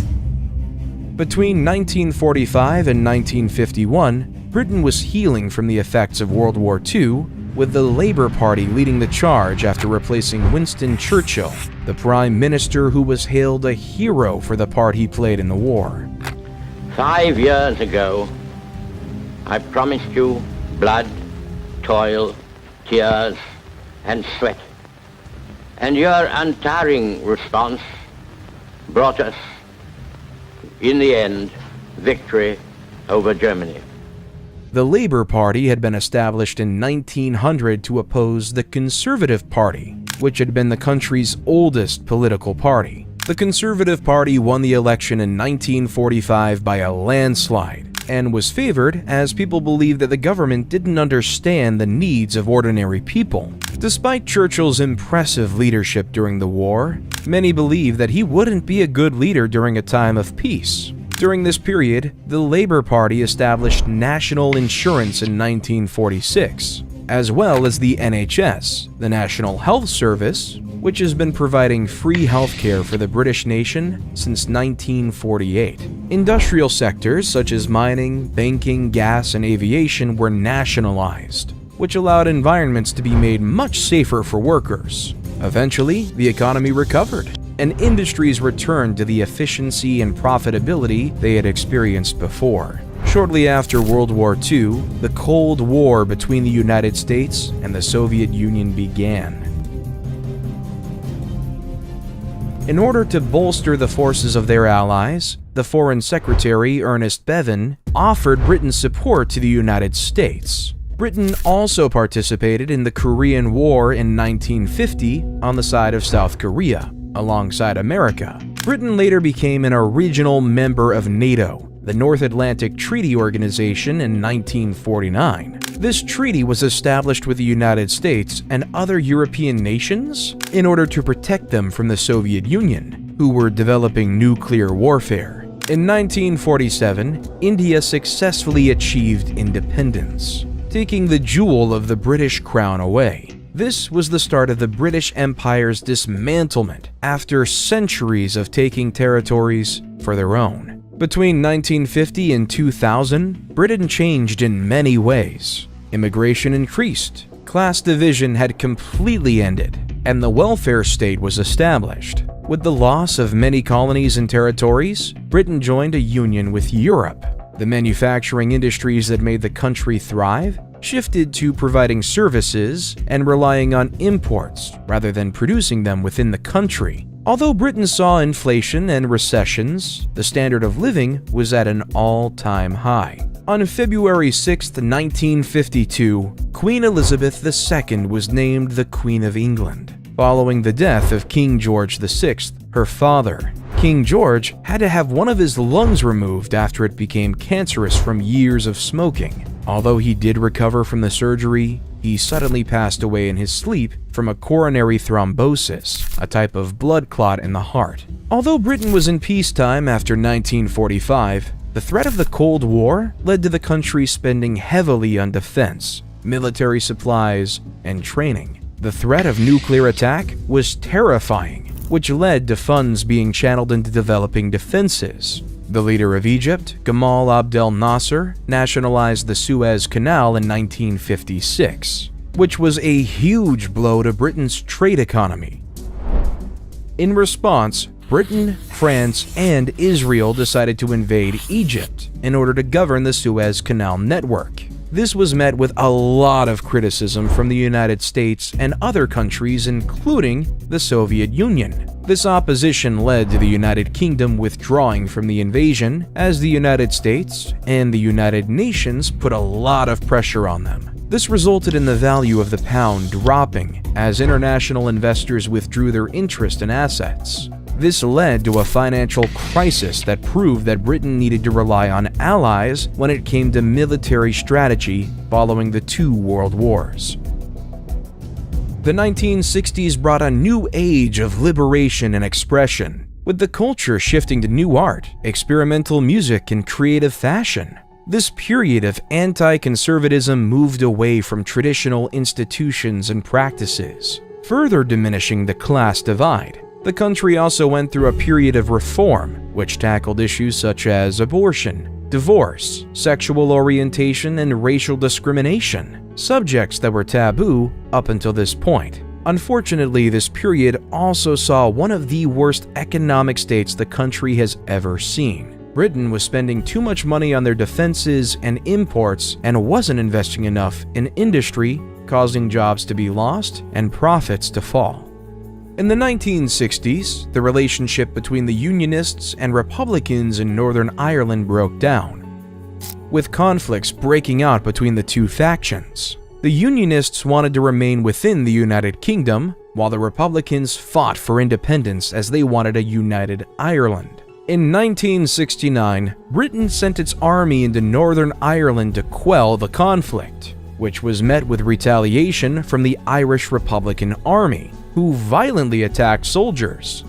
Between 1945 and 1951, Britain was healing from the effects of World War II, with the Labour Party leading the charge after replacing Winston Churchill, the Prime Minister who was hailed a hero for the part he played in the war. 5 years ago, I promised you blood, toil, tears, and sweat. And your untiring response brought us, in the end, victory over Germany. The Labour Party had been established in 1900 to oppose the Conservative Party, which had been the country's oldest political party. The Conservative Party won the election in 1945 by a landslide, and was favored as people believed that the government didn't understand the needs of ordinary people. Despite Churchill's impressive leadership during the war, many believed that he wouldn't be a good leader during a time of peace. During this period, the Labour Party established national insurance in 1946, as well as the NHS, the National Health Service, which has been providing free healthcare for the British nation since 1948. Industrial sectors such as mining, banking, gas, and aviation were nationalized, which allowed environments to be made much safer for workers. Eventually, the economy recovered, and industries returned to the efficiency and profitability they had experienced before. Shortly after World War II, the Cold War between the United States and the Soviet Union began. In order to bolster the forces of their allies, the Foreign Secretary, Ernest Bevin, offered Britain's support to the United States. Britain also participated in the Korean War in 1950 on the side of South Korea, alongside America. Britain later became an original member of NATO, the North Atlantic Treaty Organization, in 1949. This treaty was established with the United States and other European nations in order to protect them from the Soviet Union, who were developing nuclear warfare. In 1947, India successfully achieved independence, taking the jewel of the British crown away. This was the start of the British Empire's dismantlement after centuries of taking territories for their own. Between 1950 and 2000, Britain changed in many ways. Immigration increased, class division had completely ended, and the welfare state was established. With the loss of many colonies and territories, Britain joined a union with Europe. The manufacturing industries that made the country thrive shifted to providing services and relying on imports rather than producing them within the country. Although Britain saw inflation and recessions, the standard of living was at an all-time high. On February 6, 1952, Queen Elizabeth II was named the Queen of England. following the death of King George VI, her father. King George had to have one of his lungs removed after it became cancerous from years of smoking. Although he did recover from the surgery, he suddenly passed away in his sleep from a coronary thrombosis, a type of blood clot in the heart. Although Britain was in peacetime after 1945, the threat of the Cold War led to the country spending heavily on defense, military supplies, and training. The threat of nuclear attack was terrifying, which led to funds being channeled into developing defenses. The leader of Egypt, Gamal Abdel Nasser, nationalized the Suez Canal in 1956, which was a huge blow to Britain's trade economy. In response, Britain, France, and Israel decided to invade Egypt in order to govern the Suez Canal network. This was met with a lot of criticism from the United States and other countries, including the Soviet Union. This opposition led to the United Kingdom withdrawing from the invasion, as the United States and the United Nations put a lot of pressure on them. This resulted in the value of the pound dropping, as international investors withdrew their interest in assets. This led to a financial crisis that proved that Britain needed to rely on allies when it came to military strategy following the two world wars. The 1960s brought a new age of liberation and expression, with the culture shifting to new art, experimental music, and creative fashion. This period of anti-conservatism moved away from traditional institutions and practices, further diminishing the class divide. The country also went through a period of reform, which tackled issues such as abortion, divorce, sexual orientation, and racial discrimination, subjects that were taboo up until this point. Unfortunately, this period also saw one of the worst economic states the country has ever seen. Britain was spending too much money on their defenses and imports and wasn't investing enough in industry, causing jobs to be lost and profits to fall. In the 1960s, the relationship between the Unionists and Republicans in Northern Ireland broke down, with conflicts breaking out between the two factions. The Unionists wanted to remain within the United Kingdom, while the Republicans fought for independence as they wanted a united Ireland. In 1969, Britain sent its army into Northern Ireland to quell the conflict, which was met with retaliation from the Irish Republican Army, who violently attacked soldiers.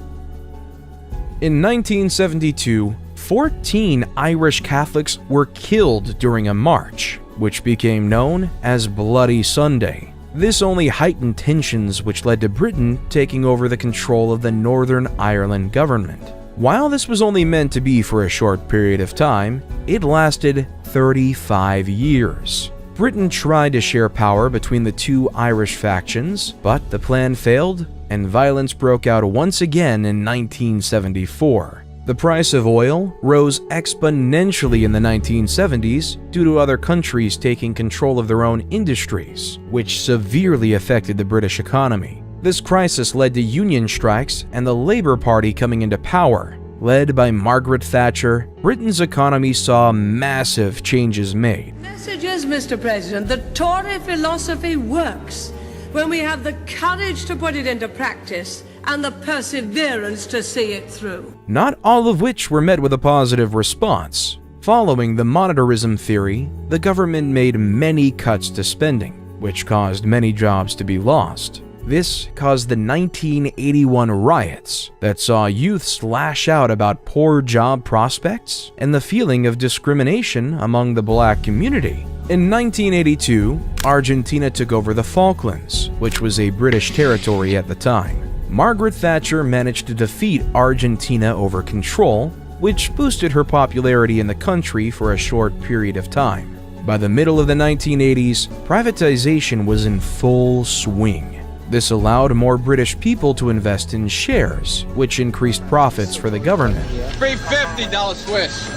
In 1972, 14 Irish Catholics were killed during a march, which became known as Bloody Sunday. This only heightened tensions, which led to Britain taking over the control of the Northern Ireland government. While this was only meant to be for a short period of time, it lasted 35 years. Britain tried to share power between the two Irish factions, but the plan failed, and violence broke out once again in 1974. The price of oil rose exponentially in the 1970s due to other countries taking control of their own industries, which severely affected the British economy. This crisis led to union strikes and the Labour Party coming into power. Led by Margaret Thatcher, Britain's economy saw massive changes made. Message is, Mr. President, the Tory philosophy works when we have the courage to put it into practice and the perseverance to see it through. Not all of which were met with a positive response. Following the monetarism theory, the government made many cuts to spending, which caused many jobs to be lost. This caused the 1981 riots that saw youths lash out about poor job prospects and the feeling of discrimination among the black community. In 1982, Argentina took over the Falklands, which was a British territory at the time. Margaret Thatcher managed to defeat Argentina over control, which boosted her popularity in the country for a short period of time. By the middle of the 1980s, privatization was in full swing. This allowed more British people to invest in shares, which increased profits for the government. $350 Swiss.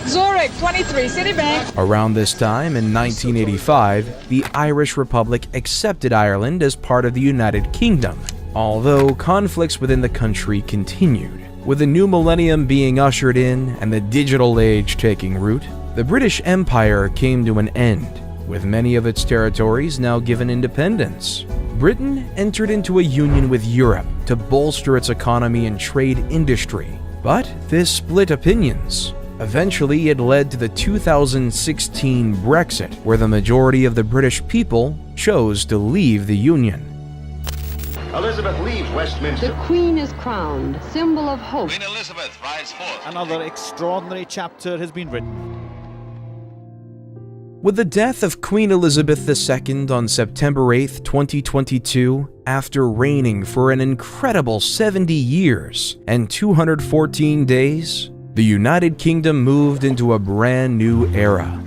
Zurich 23, Citibank. Around this time, in 1985, the Irish Republic accepted Ireland as part of the United Kingdom, although conflicts within the country continued. With the new millennium being ushered in and the digital age taking root, the British Empire came to an end. with many of its territories now given independence. Britain entered into a union with Europe to bolster its economy and trade industry, but this split opinions. Eventually, it led to the 2016 Brexit, where the majority of the British people chose to leave the Union. Elizabeth leaves Westminster. The Queen is crowned, symbol of hope. Queen Elizabeth rides forth. Another extraordinary chapter has been written. With the death of Queen Elizabeth II on September 8, 2022, after reigning for an incredible 70 years and 214 days, the United Kingdom moved into a brand new era.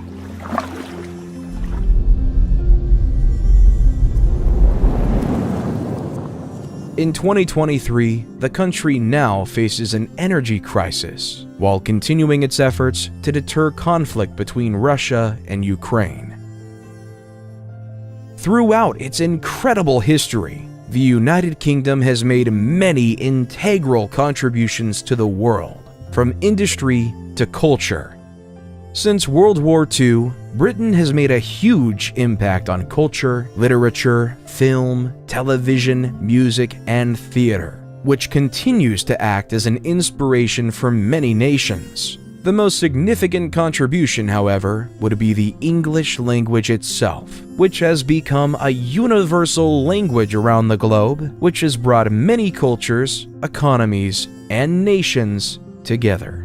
In 2023, the country now faces an energy crisis, while continuing its efforts to deter conflict between Russia and Ukraine. Throughout its incredible history, the United Kingdom has made many integral contributions to the world, from industry to culture. Since World War II, Britain has made a huge impact on culture, literature, film, television, music, and theater, which continues to act as an inspiration for many nations. The most significant contribution, however, would be the English language itself, which has become a universal language around the globe, which has brought many cultures, economies, and nations together.